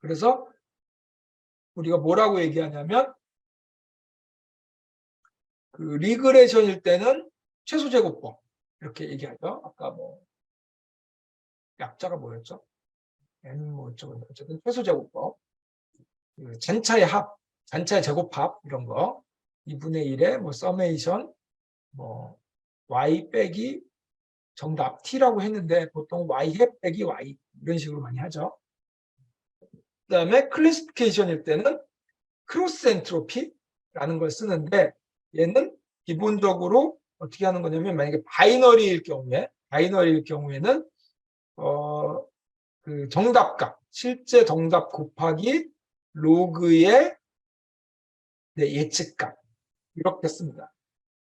그래서 우리가 뭐라고 얘기하냐면 그 리그레션일 때는 최소 제곱법 이렇게 얘기하죠. 아까 뭐 약자가 뭐였죠? n 뭐 어쨌든 최소 제곱법, 그 잔차의 합, 잔차의 제곱합 이런 거, 2분의 1의 뭐 서메이션, 뭐 y 빼기 정답 t라고 했는데 보통 y 합 빼기 y 이런 식으로 많이 하죠. 그다음에 클래시피케이션일 때는 크로스 엔트로피라는 걸 쓰는데 얘는 기본적으로 어떻게 하는 거냐면 만약에 바이너리일 경우에는 그 정답값 실제 정답 곱하기 로그의 예측값 이렇게 씁니다.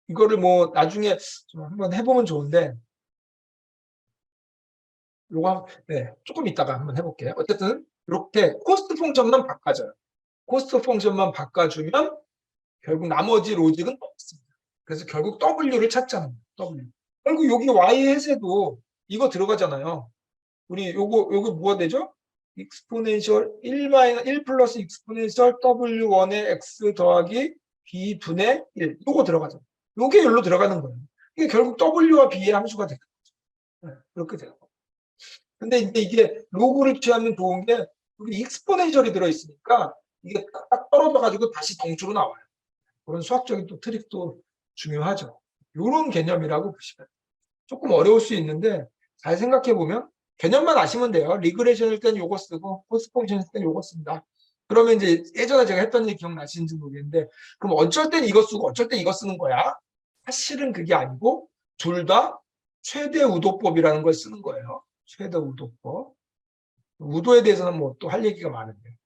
이거를 뭐 나중에 좀 한번 해보면 좋은데 요거 조금 이따가 한번 해볼게요. 어쨌든 이렇게 코스트 펑션만 바꿔줘요. 코스트 펑션만 바꿔주면 결국 나머지 로직은 없습니다. 그래서 결국 W를 찾자는 거예요. W. 결국 여기 Y 해세도 이거 들어가잖아요. 우리 요거 뭐가 되죠? 익스포넨셜 1 플러스 익스포넨셜 W1의 X 더하기 B분의 1. 요거 들어가죠. 요게 여기로 들어가는 거예요. 이게 결국 W와 B의 함수가 되는 거죠. 그렇게 돼요. 근데 이제 이게 로그를 취하면 좋은 게 여기 익스포넨셜이 들어있으니까 이게 딱 떨어져가지고 다시 동주로 나와요. 그런 수학적인 또 트릭도 중요하죠. 이런 개념이라고 보시면 조금 어려울 수 있는데 잘 생각해 보면 개념만 아시면 돼요. 리그레션일 땐 요거 쓰고 코스트 펑션일 땐 요거 쓴다. 그러면 이제 예전에 제가 했던 일 기억나시는지 모르겠는데 그럼 어쩔 땐 이거 쓰고 어쩔 땐 이거 쓰는 거야? 사실은 그게 아니고 둘 다 최대 우도법이라는 걸 쓰는 거예요. 최대 우도법. 우도에 대해서는 뭐 또 할 얘기가 많은데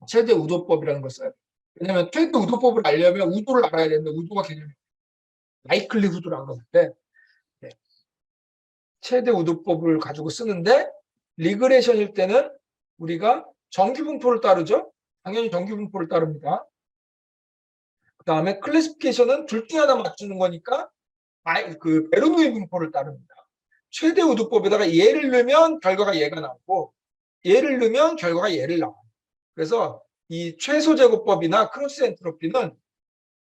최대 우도법이라는 걸 써야 돼요. 왜냐하면 최대 우도법을 알려면 우도를 알아야 되는데 우도가 개념이 라이클리후드를 안 건데 최대 우도법을 가지고 쓰는데 리그레션일 때는 우리가 정규분포를 따르죠. 당연히 정규분포를 따릅니다. 그 다음에 클래시피케이션은 둘 중에 하나 맞추는 거니까 그 베르누이 분포를 따릅니다. 최대 우도법에다가 얘를 넣으면 결과가 얘가 나오고 얘를 넣으면 결과가 얘를 나와요. 그래서 이 최소 제곱법이나 크로스 엔트로피는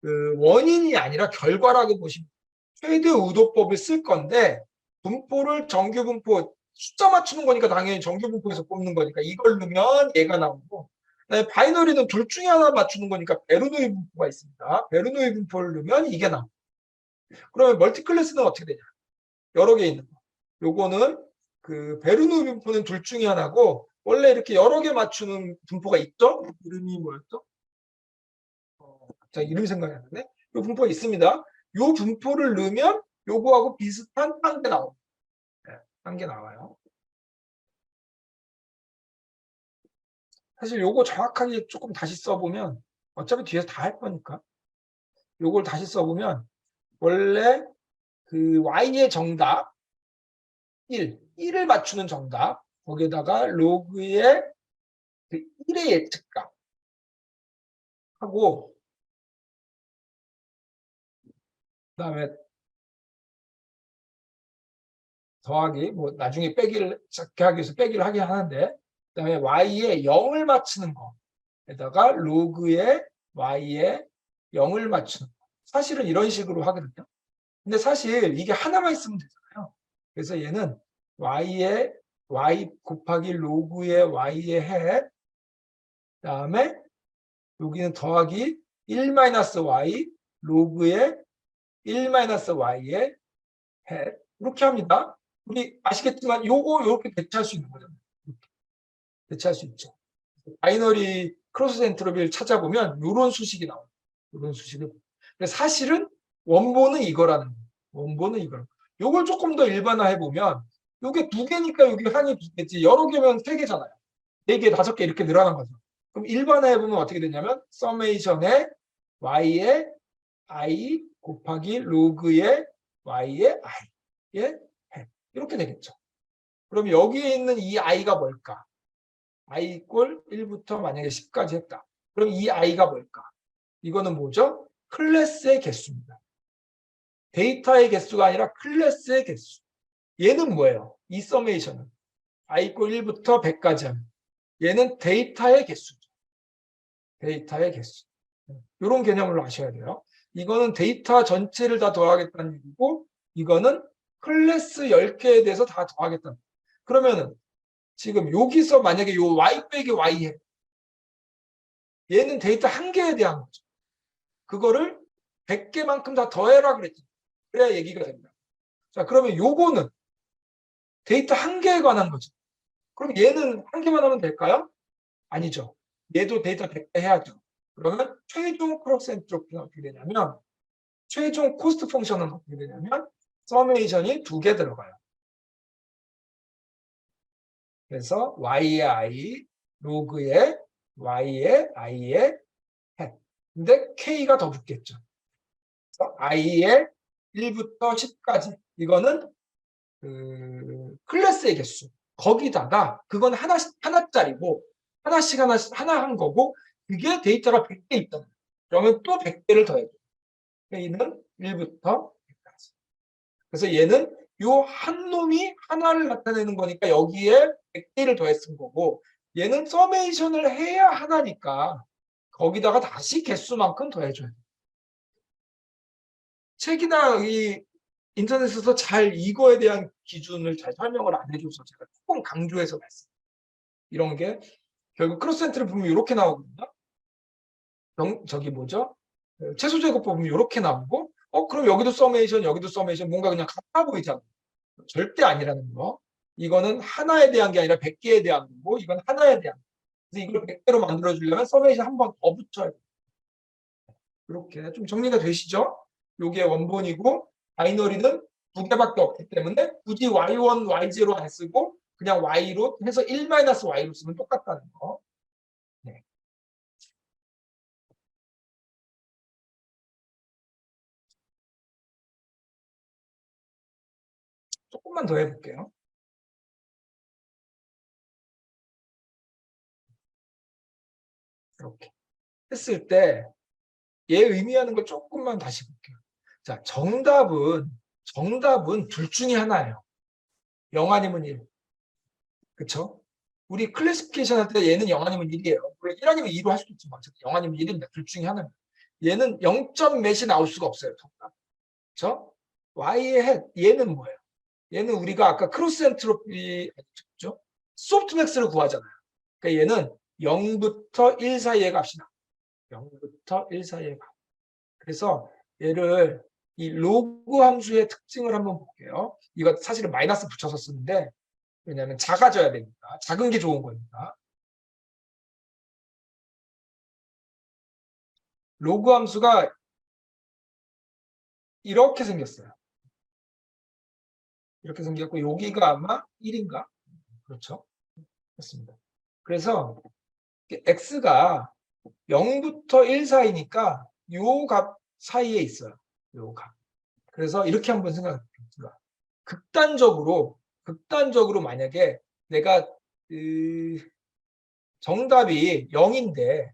그 원인이 아니라 결과라고 보시면 최대 우도법을 쓸 건데 분포를 정규 분포 숫자 맞추는 거니까 당연히 정규 분포에서 뽑는 거니까 이걸 넣으면 얘가 나오고 그다음에 바이너리는 둘 중에 하나 맞추는 거니까 베르누이 분포가 있습니다. 베르누이 분포를 넣으면 이게 나옵니다. 그러면 멀티클래스는 어떻게 되냐? 여러 개 있는 거. 요거는 그 베르누이 분포는 둘 중에 하나고 원래 이렇게 여러 개 맞추는 분포가 있죠? 이름이 뭐였죠? 갑자기 이름이 생각이 안 나네. 요 분포가 있습니다. 요 분포를 넣으면 요거하고 비슷한 딴 게 나옵니다. 딴 게 나와요. 사실 요거 정확하게 조금 다시 써보면 어차피 뒤에서 다 할 거니까 요걸 다시 써보면 원래 그 y의 정답 1을 맞추는 정답 거기에다가 로그의 그 1의 예측값 하고 그다음에 더하기 뭐 나중에 빼기를 작게 하기 위해서 빼기를 하긴 하는데 그다음에 y의 0을 맞추는 거에다가 로그의 y의 0을 맞추는 거. 사실은 이런 식으로 하거든요. 근데 사실 이게 하나만 있으면 되잖아요. 그래서 얘는 y의 y 곱하기 로그의 y의 해 다음에 여기는 더하기 1-y 로그의 1-y의 해 이렇게 합니다. 우리 아시겠지만 요거 이렇게 대체할 수 있는 거잖아요. 대체할 수 있죠. 바이너리 크로스 엔트로피를 찾아보면 이런 수식이 나와요. 이런 수식을. 사실은 원본은 이거라는 거예요. 원본은 이거라는 거예요. 요걸 조금 더 일반화해 보면 요게 두 개니까 여기 한이 두 개지 여러 개면 세 개잖아요. 네 개, 다섯 개 이렇게 늘어난 거죠. 그럼 일반화해 보면 어떻게 되냐면 서메이션의 y의 i 곱하기 로그의 y의 i의 해 이렇게 되겠죠. 그럼 여기에 있는 이 i가 뭘까? i 꼴 1부터 만약에 10까지 했다. 그럼 이 i가 뭘까? 이거는 뭐죠? 클래스의 개수입니다. 데이터의 개수가 아니라 클래스의 개수. 얘는 뭐예요? 이 서메이션은 i 꼴 1부터 100까지 하면 얘는 데이터의 개수죠. 데이터의 개수. 이런 개념으로 아셔야 돼요. 이거는 데이터 전체를 다 더하겠다는 얘기고 이거는 클래스 10개에 대해서 다 더하겠다는. 그러면은 지금 여기서 만약에 요 y 빼기 y 해 얘는 데이터 한 개에 대한 거죠. 그거를 100개만큼 다 더해라 그랬죠. 그래야 얘기가 됩니다. 자, 그러면 요거는 데이터 한 개에 관한 거죠. 그럼 얘는 한 개만 하면 될까요? 아니죠. 얘도 데이터 100개 해야죠. 그러면 최종 크로스 엔트로피는 어떻게 되냐면 최종 코스트 펑션은 어떻게 되냐면 서메이션이 두 개 들어가요. 그래서 y의 i, 로그의 y의 i의 해. 근데 k가 더 붙겠죠. 그래서 i의 1부터 10까지 이거는 클래스의 개수. 거기다가 그건 하나짜리고 하나씩 하나 한 거고 그게 데이터가 100개 있다. 그러면 또 100개를 더해줘. 얘는 1부터 100까지. 그래서 얘는 요 한 놈이 하나를 나타내는 거니까 여기에 100개를 더했은 거고 얘는 서메이션을 해야 하나니까 거기다가 다시 개수만큼 더해줘야 돼. 책이나 이 인터넷에서 잘 이거에 대한 기준을 잘 설명을 안 해줘서 제가 조금 강조해서 말씀. 이런 게 결국 크로스 엔트를 보면 이렇게 나오거든요. 저기 뭐죠? 최소 제곱 보면 이렇게 나오고 그럼 여기도 서메이션 뭔가 그냥 같아 보이잖아요. 절대 아니라는 거. 이거는 하나에 대한 게 아니라 100개에 대한 거고 이건 하나에 대한 거. 그래서 이걸 100개로 만들어 주려면 서메이션 한 번 더 붙여야 돼요. 이렇게 좀 정리가 되시죠? 요게 원본이고 바이너리는 두 개밖에 없기 때문에 굳이 y1, y0 안 쓰고 그냥 y로 해서 1-y로 쓰면 똑같다는 거. 네. 조금만 더 해볼게요. 이렇게 했을 때 얘 의미하는 걸 조금만 다시 볼게요. 자, 정답은 둘 중에 하나예요. 0 아니면 1. 그쵸? 우리 클래시피케이션 할 때 얘는 0 아니면 1이에요. 물론 1 아니면 2로 할 수도 있지만 0 아니면 1입니다. 둘 중에 하나입니다. 얘는 0점 몇이 나올 수가 없어요. 정답. 그쵸? y의 햇 얘는 뭐예요? 얘는 우리가 아까 크로스 엔트로피 죠 소프트맥스를 구하잖아요. 그러니까 얘는 0부터 1 사이의 값이다. 0부터 1 사이의 값. 그래서 얘를 이 로그 함수의 특징을 한번 볼게요. 이거 사실은 마이너스 붙여서 쓰는데 왜냐하면 작아져야 됩니다. 작은 게 좋은 겁니다. 로그 함수가 이렇게 생겼어요. 이렇게 생겼고 여기가 아마 1인가? 그렇죠? 그렇습니다. 그래서 x가 0부터 1 사이니까 요 값 사이에 있어요. 요 값. 그래서 이렇게 한번 생각해 봅시다. 극단적으로 만약에 내가 정답이 0인데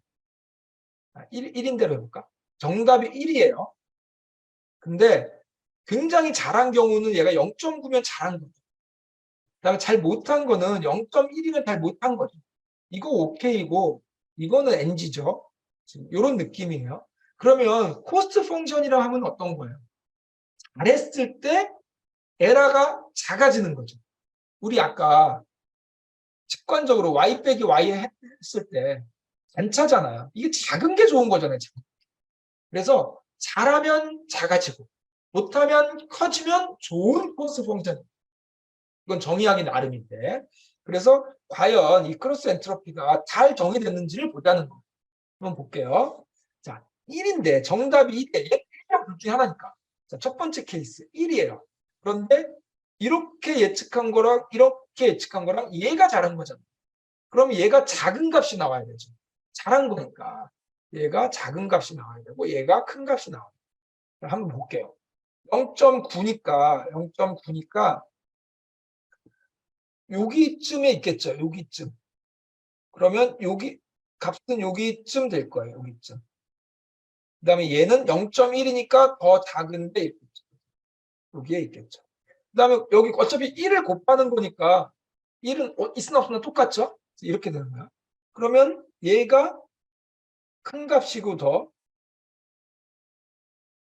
1인대로 해볼까? 정답이 1이에요. 근데 굉장히 잘한 경우는 얘가 0.9면 잘한 거죠. 그다음에 잘 못한 거는 0.1이면 잘 못한 거죠. 이거 오케이고 이거는 NG죠. 이런 느낌이에요. 그러면 코스트 펑션이라 하면 어떤 거예요? 잘했을 때 에러가 작아지는 거죠. 우리 아까 직관적으로 y 빼기 y 했을 때 단차잖아요. 이게 작은 게 좋은 거잖아요. 그래서 잘하면 작아지고 못하면 커지면 좋은 코스 펑션. 이건 정의하기 나름인데. 그래서 과연 이 크로스 엔트로피가 잘 정의됐는지를 보자는 거. 한번 볼게요. 자, 1인데 정답이 1이에요. 1이랑 둘 중에 하나니까. 자, 첫 번째 케이스 1이에요. 그런데 이렇게 예측한 거랑 이렇게 예측한 거랑 얘가 잘한 거잖아요. 그럼 얘가 작은 값이 나와야 되죠. 잘한 거니까. 얘가 작은 값이 나와야 되고 얘가 큰 값이 나와야 돼요. 한번 볼게요. 0.9니까 여기쯤에 있겠죠. 여기쯤. 그러면 여기 값은 여기쯤 될 거예요. 여기쯤. 그 다음에 얘는 0.1이니까 더 작은데 여기에 있겠죠. 그 다음에 여기 어차피 1을 곱하는 거니까 1은 있으나 없으나 똑같죠? 이렇게 되는 거야. 그러면 얘가 큰 값이고 더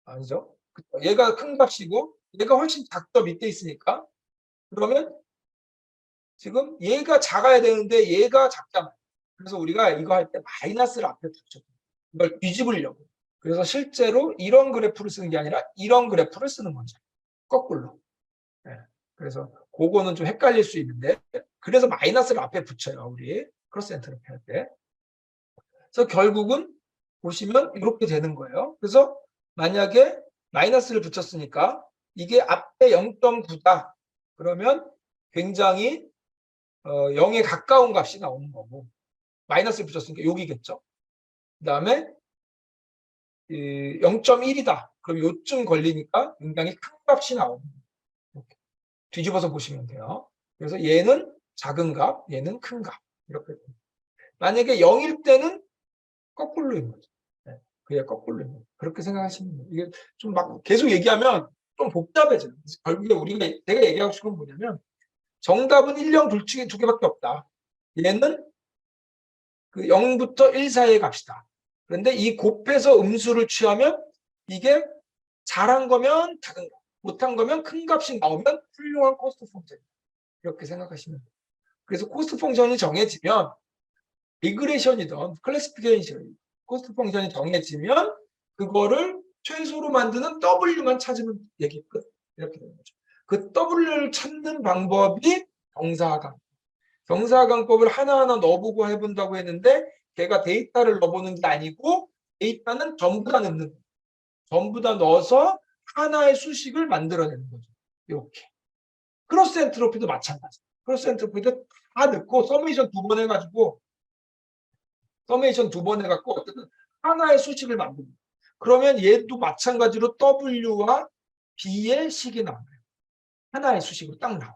아니죠? 얘가 큰 값이고 얘가 훨씬 작죠. 밑에 있으니까. 그러면 지금 얘가 작아야 되는데 얘가 작잖아요. 그래서 우리가 이거 할 때 마이너스를 앞에 붙여. 이걸 뒤집으려고. 그래서 실제로 이런 그래프를 쓰는 게 아니라 이런 그래프를 쓰는 거죠. 거꾸로. 네. 그래서 그거는 좀 헷갈릴 수 있는데 그래서 마이너스를 앞에 붙여요. 우리 크로스 엔트로피 할 때. 그래서 결국은 보시면 이렇게 되는 거예요. 그래서 만약에 마이너스를 붙였으니까 이게 앞에 0.9다. 그러면 굉장히 0에 가까운 값이 나오는 거고 마이너스를 붙였으니까 여기겠죠. 그 다음에 0.1이다. 그럼 요쯤 걸리니까 굉장히 큰 값이 나오는 거예요. 이렇게 뒤집어서 보시면 돼요. 그래서 얘는 작은 값, 얘는 큰 값. 이렇게 됩니다. 만약에 0일 때는 거꾸로인 거죠. 네, 그게 거꾸로인 거죠. 그렇게 생각하시면 돼요. 이게 좀 막 계속 얘기하면 좀 복잡해져요. 결국에 내가 얘기하고 싶은 건 뭐냐면 정답은 1, 0 둘 중에 두 개밖에 없다. 얘는 그 0부터 1 사이의 값이다. 그런데 이 곱해서 음수를 취하면 이게 잘한 거면 작은 값, 못한 거면 큰 값이 나오면 훌륭한 코스트 펑션. 이렇게 생각하시면 돼요. 그래서 코스트 펑션이 정해지면 리그레션이든 클래시피케이션 코스트 펑션이 정해지면 그거를 최소로 만드는 W만 찾으면 얘기 끝. 이렇게 되는 거죠. 그 W를 찾는 방법이 경사강. 경사강법을 하나하나 넣어보고 해본다고 했는데 걔가 데이터를 넣어보는 게 아니고 데이터는 전부 다 넣는 거예요. 전부 다 넣어서 하나의 수식을 만들어내는 거죠. 이렇게. 크로스 엔트로피도 마찬가지. 크로스 엔트로피도 다 넣고 서메이션 두 번 해가지고 어쨌든 하나의 수식을 만듭니다. 그러면 얘도 마찬가지로 W와 B의 식이 나와요. 하나의 수식으로 딱 나와요.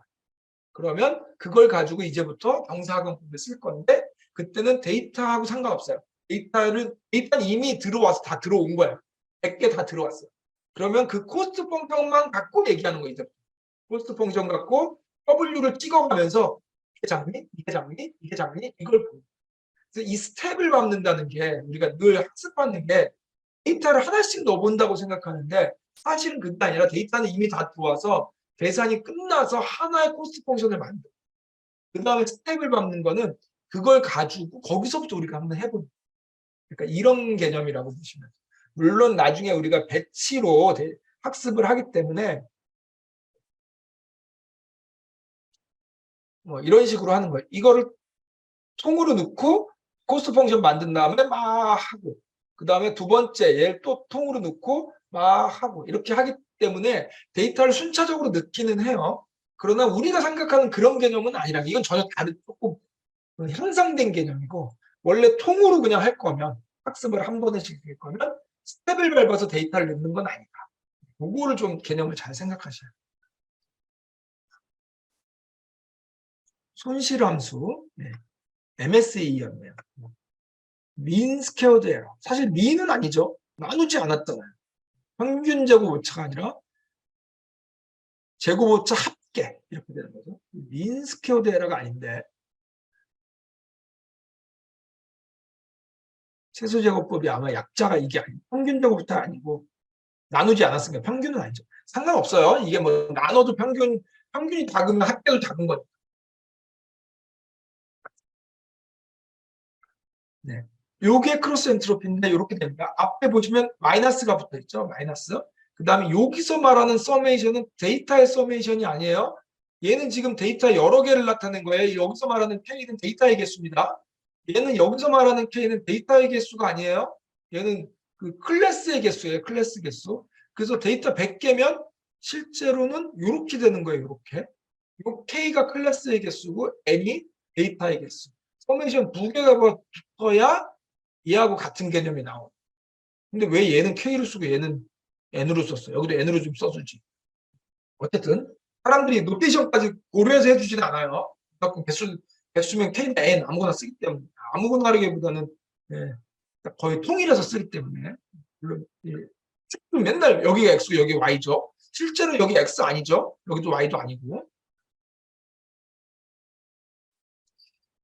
그러면 그걸 가지고 이제부터 경사학원법을 쓸 건데 그때는 데이터하고 상관없어요. 데이터는 이미 들어와서 다 들어온 거예요. 100개 다 들어왔어요. 그러면 그 코스트 펑션만 갖고 얘기하는 거예요. 코스트 펑션 갖고 W를 찍어가면서 이게 잡니? 이게 잡니? 이게 잡니? 이걸 보는. 그래서 이 스텝을 밟는다는 게 우리가 늘 학습하는 게 데이터를 하나씩 넣어본다고 생각하는데 사실은 그게 아니라 데이터는 이미 다 들어와서 계산이 끝나서 하나의 코스트 펑션을 만들어. 그 다음에 스텝을 밟는 거는 그걸 가지고 거기서부터 우리가 한번 해보는. 그러니까 이런 개념이라고 보시면 돼요. 물론 나중에 우리가 배치로 학습을 하기 때문에 뭐 이런 식으로 하는 거예요. 이거를 통으로 넣고 코스트 펑션 만든 다음에 막 하고 그 다음에 두 번째 얘를 또 통으로 넣고 막 하고 이렇게 하기 때문에 데이터를 순차적으로 넣기는 해요. 그러나 우리가 생각하는 그런 개념은 아니라 이건 전혀 다른 조금 향상된 개념이고 원래 통으로 그냥 할 거면 학습을 한 번씩 할 거면 스텝을 밟아서 데이터를 넣는 건 아니다. 그거를 좀 개념을 잘 생각하셔야 돼요. 손실함수 네. MSE였네요. 민 스퀘어드 에러. 사실 민은 아니죠. 나누지 않았잖아요. 평균 제곱 오차가 아니라 제곱 오차 합계 이렇게 되는 거죠. 민 스퀘어드 에러가 아닌데 최소제곱법이 아마 약자가 이게 아니고 평균 제곱부터 아니고 나누지 않았으니까 평균은 아니죠. 상관없어요. 이게 뭐 나눠도 평균이 작으면 합계도 작은 거죠. 네. 요게 크로스 엔트로피인데 이렇게 됩니다. 앞에 보시면 마이너스가 붙어 있죠. 마이너스. 그 다음에 여기서 말하는 서메이션은 데이터의 서메이션이 아니에요. 얘는 지금 데이터 여러 개를 나타낸 거예요. 여기서 말하는 K는 데이터의 개수입니다. 얘는 여기서 말하는 K는 데이터의 개수가 아니에요. 얘는 그 클래스의 개수예요. 클래스 개수. 그래서 데이터 100개면 실제로는 이렇게 되는 거예요. 이렇게. 요 K가 클래스의 개수고 N이 데이터의 개수. 서메이션 두 개가 붙어야 얘하고 같은 개념이 나오고. 근데 왜 얘는 K로 쓰고 얘는 N으로 썼어요? 여기도 N으로 좀 써주지. 어쨌든 사람들이 노테이션까지 고려해서 해주지는 않아요. 무조건 개수면 K나 N 아무거나 쓰기 때문에 아무거나 하기보다는 예, 거의 통일해서 쓰기 때문에 물론 예, 맨날 여기가 X 여기 Y죠. 실제로 여기 X 아니죠. 여기도 Y도 아니고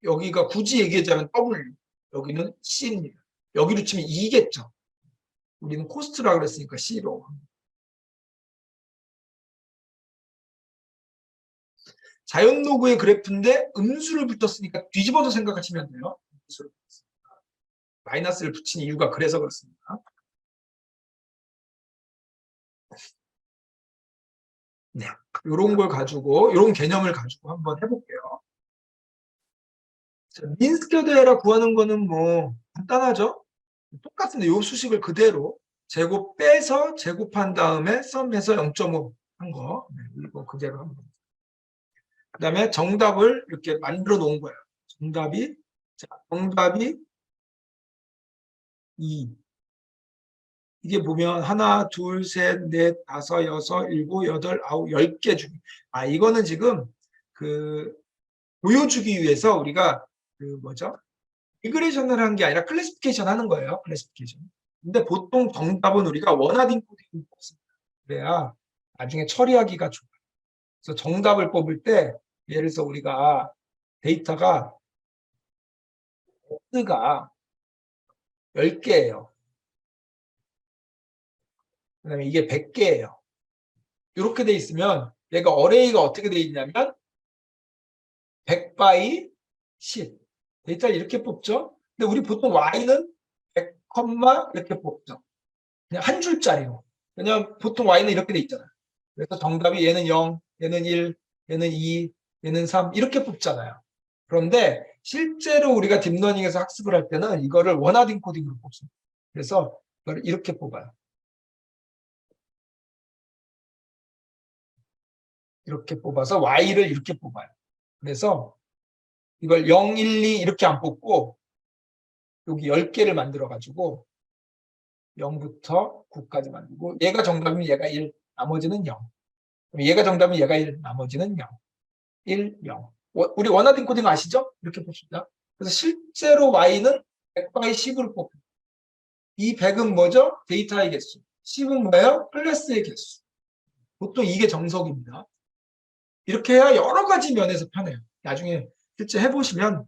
여기가 굳이 얘기하자면 W 여기는 C입니다. 여기로 치면 2겠죠. 우리는 코스트라 그랬으니까 C로. 자연 로그의 그래프인데 음수를 붙였으니까 뒤집어서 생각하시면 돼요. 마이너스를 붙인 이유가 그래서 그렇습니다. 네. 이런 걸 가지고, 이런 개념을 가지고 한번 해볼게요. 민스퀘어드 에러 구하는 거는 뭐 간단하죠? 똑같은데 이 수식을 그대로 제곱 빼서 제곱한 다음에 썸해서 0.5 한 거. 네, 이거 그대로 한번. 그 다음에 정답을 이렇게 만들어 놓은 거예요. 정답이 2. 이게 보면 하나, 둘, 셋, 넷, 다섯, 여섯, 일곱, 여덟, 아홉, 10개 중에 이거는 지금 그 보여주기 위해서 우리가 그 뭐죠? 리그레이션을 한 게 아니라 클래시피케이션 하는 거예요. 클래시피케이션. 근데 보통 정답은 우리가 원하딩 코딩을 뽑습니다. 그래야 나중에 처리하기가 좋아요. 그래서 정답을 뽑을 때 예를 들어서 우리가 데이터가 X가 10개예요. 그다음에 이게 100개예요. 이렇게 돼 있으면 얘가 어레이가 어떻게 돼 있냐면 100 by 10. 데이터를 이렇게 뽑죠. 근데 우리 보통 y는 100, 이렇게 뽑죠. 그냥 한 줄짜리로. 왜냐면 보통 y는 이렇게 돼 있잖아요. 그래서 정답이 얘는 0, 얘는 1, 얘는 2, 얘는 3 이렇게 뽑잖아요. 그런데 실제로 우리가 딥러닝에서 학습을 할 때는 이거를 원하딩 코딩으로 뽑습니다. 그래서 이걸 이렇게 뽑아요. 이렇게 뽑아서 y를 이렇게 뽑아요. 그래서 이걸 0, 1, 2 이렇게 안 뽑고 여기 10개를 만들어 가지고 0부터 9까지 만들고 얘가 정답이면 얘가 1, 나머지는 0. 얘가 정답이면 얘가 1, 나머지는 0. 1, 0. 우리 원하딩 코딩 아시죠? 이렇게 봅시다. 그래서 실제로 y는 100 by 10으로 뽑힙니다. 이 100은 뭐죠? 데이터의 개수. 10은 뭐예요? 클래스의 개수. 보통 이게 정석입니다. 이렇게 해야 여러 가지 면에서 편해요. 나중에 실제 해보시면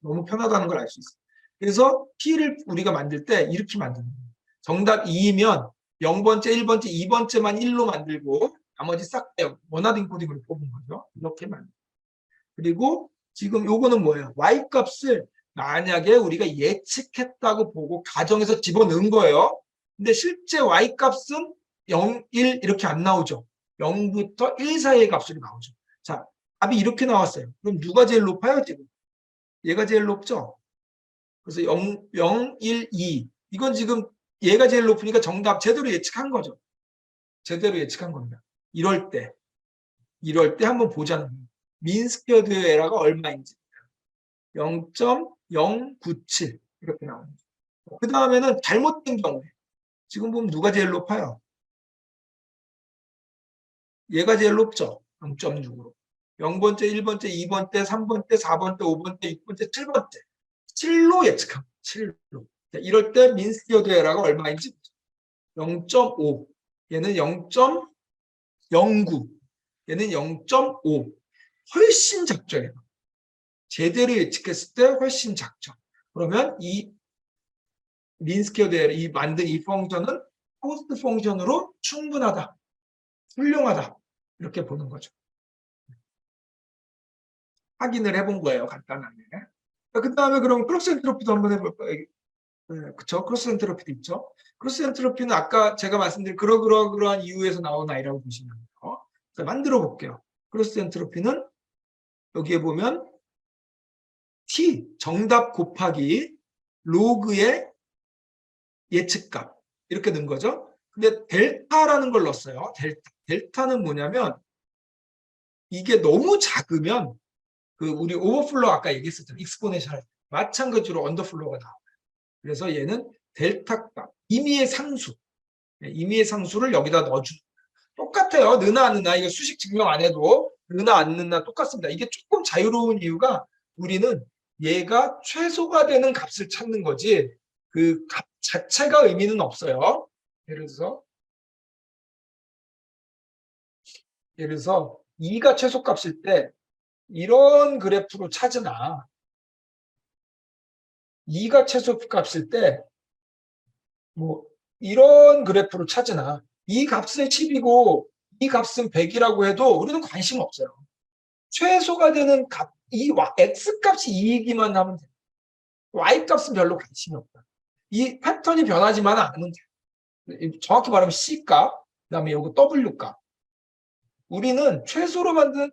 너무 편하다는 걸 알 수 있어요. 그래서 T를 우리가 만들 때 이렇게 만드는 거예요. 정답 2이면 0번째, 1번째, 2번째만 1로 만들고 나머지 싹 빼요. 원하딩 코딩으로 뽑은 거죠. 이렇게 만들어요. 그리고 지금 요거는 뭐예요? Y 값을 만약에 우리가 예측했다고 보고 가정에서 집어넣은 거예요. 근데 실제 Y 값은 0, 1 이렇게 안 나오죠. 0부터 1 사이의 값으로 나오죠. 자, 답이 이렇게 나왔어요. 그럼 누가 제일 높아요, 지금? 얘가 제일 높죠? 그래서 0, 0, 1, 2. 이건 지금 얘가 제일 높으니까 정답 제대로 예측한 거죠. 제대로 예측한 겁니다. 이럴 때 한번 보자는 거예요. 민스퀘어드 에러가 얼마인지. 0.097 이렇게 나옵니다. 그 다음에는 잘못된 경우에 지금 보면 누가 제일 높아요? 얘가 제일 높죠. 0.6으로. 0번째, 1번째, 2번째, 3번째, 4번째, 5번째, 6번째, 7번째. 7로 예측합니다. 7로. 이럴 때 민스퀘어드 에러가 얼마인지 0.5. 얘는 0.09. 얘는 0.5. 훨씬 작죠. 제대로 예측했을 때 훨씬 작죠. 그러면 이 민스퀘어드 에러, 이 만든 이 펑션은 코스트 펑션으로 충분하다. 훌륭하다. 이렇게 보는 거죠. 확인을 해본 거예요. 간단하게. 그 다음에 그럼 크로스 엔트로피도 한번 해볼까요? 네, 그쵸? 크로스 엔트로피도 있죠. 크로스 엔트로피는 아까 제가 말씀드린 그러한 이유에서 나온 아이라고 보시면 돼요. 자, 만들어 볼게요. 크로스 엔트로피는 여기에 보면 T 정답 곱하기 로그의 예측값 이렇게 넣은 거죠. 근데 델타라는 걸 넣었어요. 델타는 뭐냐면 이게 너무 작으면 그 우리 오버플로우 아까 얘기했었잖아요. 익스포네셜 마찬가지로 언더플로우가 나와요. 그래서 얘는 델타 값 임의의 상수 임의의 상수를 여기다 넣어주. 똑같아요. 느나 안 느나 이거 수식 증명 안 해도 느나 안 느나 똑같습니다. 이게 조금 자유로운 이유가 우리는 얘가 최소가 되는 값을 찾는 거지 그 값 자체가 의미는 없어요. 예를 들어서 2가 최소값일 때 이런 그래프로 찾으나 2가 최소값일 때 뭐 이런 그래프로 찾으나 이 값은 10이고 이 값은 100이라고 해도 우리는 관심 없어요. 최소가 되는 값, 이 x값이 2이기만 하면 돼요. y값은 별로 관심이 없다. 이 패턴이 변하지만 않으면 돼요. 정확히 말하면 c값, 그다음에 요거 w값. 우리는 최소로 만드는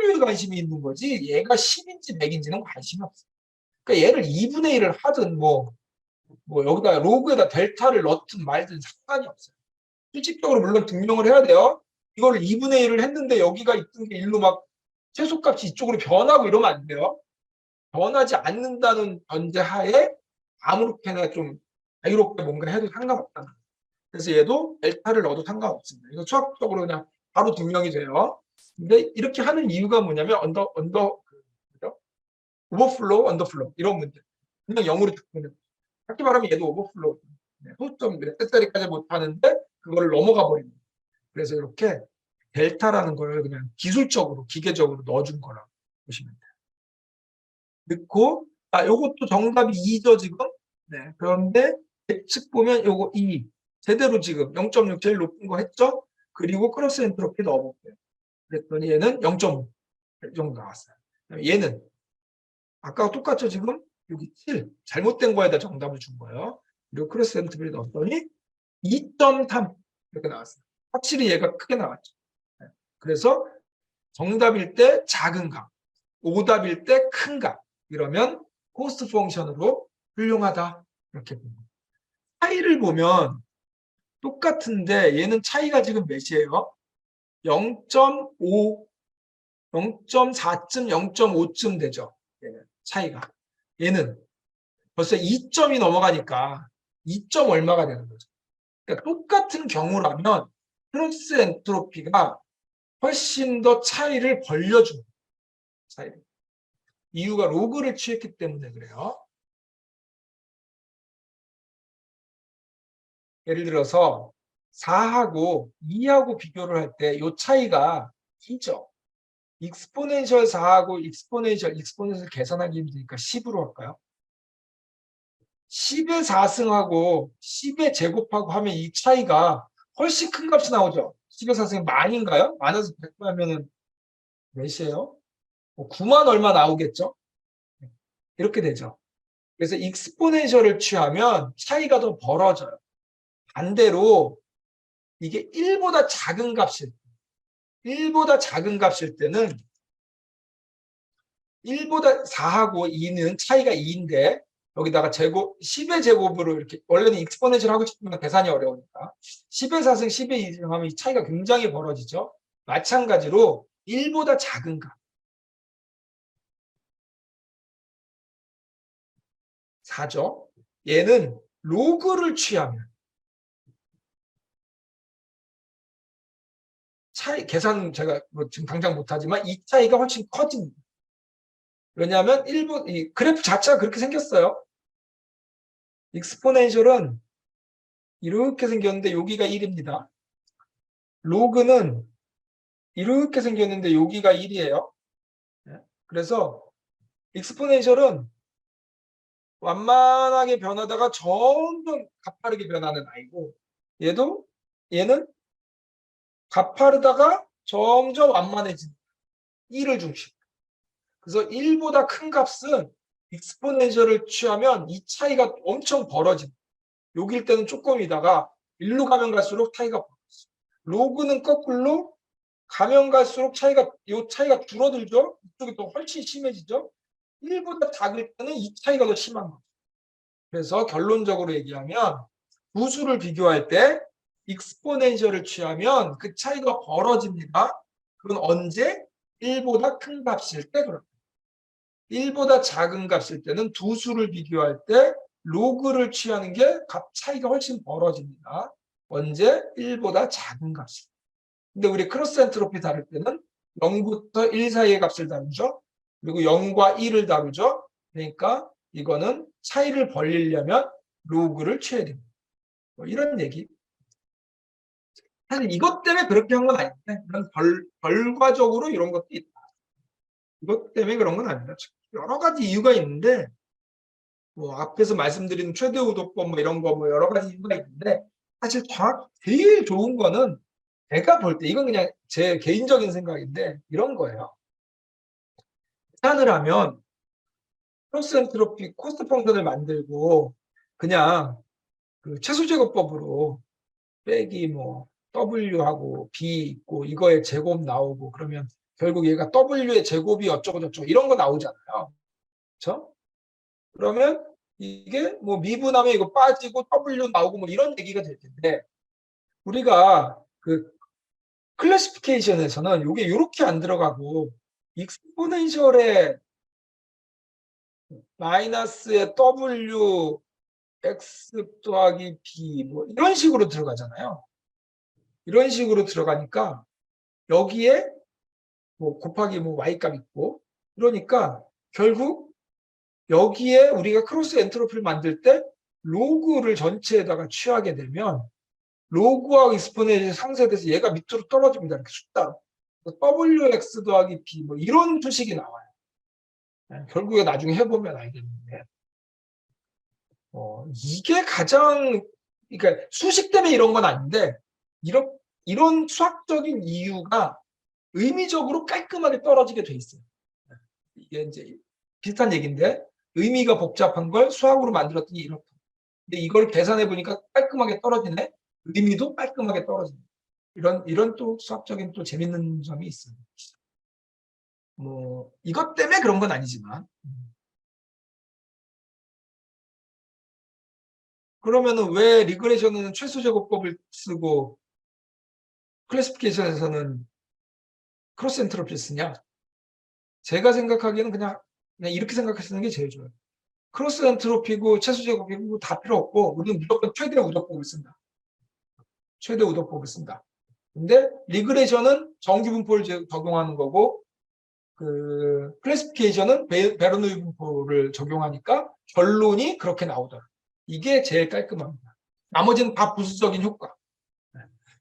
w에 관심이 있는 거지 얘가 10인지 100인지는 관심이 없어요. 그러니까 얘를 2분의 1을 하든 뭐 여기다 로그에다 델타를 넣든 말든 상관이 없어요. 실질적으로 물론 증명을 해야 돼요. 이걸 2분의 1을 했는데 여기가 있던 게 1로 막 최소값이 이쪽으로 변하고 이러면 안 돼요. 변하지 않는다는 전제하에 아무렇게나 좀 자유롭게 뭔가 해도 상관없다. 그래서 얘도 델타를 넣어도 상관없습니다. 이거 수학적으로 그냥 바로 증명이 돼요. 근데 이렇게 하는 이유가 뭐냐면 오버플로우, 언더플로우 이런 문제. 그냥 0으로 바꾸는. 쉽게 말하면 얘도 오버플로우. 소점 몇 대짜리까지 못하는데 그거를 넘어가 버립니다. 그래서 이렇게 델타라는 걸 그냥 기술적으로 기계적으로 넣어준 거라고 보시면 돼요. 넣고 요것도 정답이 2죠 지금. 네. 그런데 예측 보면 요거 2 제대로 지금 0.6 제일 높은 거 했죠. 그리고 크로스 엔트로피 넣어볼게요. 그랬더니 얘는 0.5 정도 나왔어요. 얘는 아까와 똑같죠 지금. 여기 7 잘못된 거에다 정답을 준 거예요. 그리고 크로스 엔트로피 넣었더니 2.3 이렇게 나왔어요. 확실히 얘가 크게 나왔죠. 네. 그래서 정답일 때 작은 값, 오답일 때 큰 값. 이러면 코스트 펑션으로 훌륭하다. 이렇게 봅니다. 차이를 보면 똑같은데 얘는 차이가 지금 몇이에요? 0.5, 0.4쯤, 0.5쯤 되죠. 얘는 차이가. 얘는 벌써 2점이 넘어가니까 2점 얼마가 되는 거죠. 그러니까 똑같은 경우라면 크로스 엔트로피가 훨씬 더 차이를 벌려줍니다. 차이를. 이유가 로그를 취했기 때문에 그래요. 예를 들어서 4하고 2하고 비교를 할 때 이 차이가 기죠. 익스포넨셜 4하고 익스포넨셜 계산하기 힘드니까 10으로 할까요? 10의 4승하고 10의 제곱하고 하면 이 차이가 훨씬 큰 값이 나오죠. 10의 4승이 만인가요? 만에서 100 하면은 몇이에요? 9만 얼마 나오겠죠? 이렇게 되죠. 그래서 익스포넨셜을 취하면 차이가 더 벌어져요. 반대로 이게 1보다 작은 값일 때는 1보다 4하고 2는 차이가 2인데 여기다가 제곱 10의 제곱으로 이렇게 원래는 익스포넨셜 하고 싶으면 계산이 어려우니까 10의 4승 10의 2승 하면 이 차이가 굉장히 벌어지죠. 마찬가지로 1보다 작은 값 4죠. 얘는 로그를 취하면 차이 계산 제가 뭐 지금 당장 못하지만 이 차이가 훨씬 커집니다. 왜냐하면 이 그래프 자체가 그렇게 생겼어요. 익스포넨셜은 이렇게 생겼는데 여기가 1입니다. 로그는 이렇게 생겼는데 여기가 1이에요. 그래서 익스포넨셜은 완만하게 변하다가 점점 가파르게 변하는 아이고 얘는 가파르다가 점점 완만해지는 1을 중심. 그래서 1보다 큰 값은 익스포넨셜을 취하면 이 차이가 엄청 벌어집니다. 여기일 때는 조금이다가 일로 가면 갈수록 차이가 벌어져요. 로그는 거꾸로 가면 갈수록 이 차이가 줄어들죠. 이쪽이 또 훨씬 심해지죠. 1보다 작을 때는 이 차이가 더 심한 거죠. 그래서 결론적으로 얘기하면 두 수를 비교할 때 익스포넨셜을 취하면 그 차이가 벌어집니다. 그건 언제? 1보다 큰 값일 때 그렇다. 1보다 작은 값일 때는 두 수를 비교할 때 로그를 취하는 게 값 차이가 훨씬 벌어집니다. 언제? 1보다 작은 값일 때. 근데 우리 크로스 엔트로피 다룰 때는 0부터 1 사이의 값을 다루죠. 그리고 0과 1을 다루죠. 그러니까 이거는 차이를 벌리려면 로그를 취해야 됩니다. 뭐 이런 얘기. 사실 이것 때문에 그렇게 한 건 아닌데 그런 결과적으로 이런 것도 있다. 이것 때문에 그런 건 아닙니다. 여러 가지 이유가 있는데 뭐 앞에서 말씀드린 최대 우도법 뭐 이런 거 뭐 여러 가지 이유가 있는데 사실 제일 좋은 거는 제가 볼 때 이건 그냥 제 개인적인 생각인데 이런 거예요. 계산을 하면 크로스 엔트로피 코스트 펑션을 만들고 그냥 그 최소제곱법으로 빼기 뭐 W하고 B 있고 이거의 제곱 나오고 그러면 결국 얘가 W의 제곱이 어쩌고 저쩌고 이런 거 나오잖아요. 그렇죠? 그러면 이게 뭐 미분하면 이거 빠지고 W 나오고 뭐 이런 얘기가 될 텐데 우리가 그 클래시피케이션에서는 이게 이렇게 안 들어가고 익스포넨셜의 마이너스의 W X 더하기 B 뭐 이런 식으로 들어가잖아요. 이런 식으로 들어가니까 여기에 뭐 곱하기 뭐 Y값 있고 그러니까 결국 여기에 우리가 크로스 엔트로피를 만들 때 로그를 전체에다가 취하게 되면 로그하고 익스포넨셜이 상쇄돼서 얘가 밑으로 떨어집니다. 이렇게 숫자. WX 더하기 B 뭐 이런 수식이 나와요. 결국에 나중에 해보면 알겠는데 이게 가장 그러니까 수식 때문에 이런 건 아닌데 이런 수학적인 이유가 의미적으로 깔끔하게 떨어지게 돼 있어요. 이게 이제 비슷한 얘기인데 의미가 복잡한 걸 수학으로 만들었더니 이렇다. 근데 이걸 계산해 보니까 깔끔하게 떨어지네. 의미도 깔끔하게 떨어지네. 이런 또 수학적인 또 재밌는 점이 있어요. 뭐 이것 때문에 그런 건 아니지만 그러면은 왜 리그레션은 최소 제곱법을 쓰고 클래시피케이션에서는 크로스 엔트로피를 쓰냐? 제가 생각하기에는 그냥 이렇게 생각하시는 게 제일 좋아요. 크로스 엔트로피고 최소 제곱이고 다 필요 없고 우리는 무조건 최대 우도법을 쓴다. 최대 우도법을 쓴다. 근데 리그레션은 정규분포를 적용하는 거고 그 클래시피케이션은 베르노이 분포를 적용하니까 결론이 그렇게 나오더라. 이게 제일 깔끔합니다. 나머지는 다 부수적인 효과.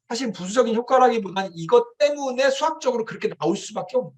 사실 부수적인 효과라기보다는 이것 때문에 수학적으로 그렇게 나올 수밖에 없는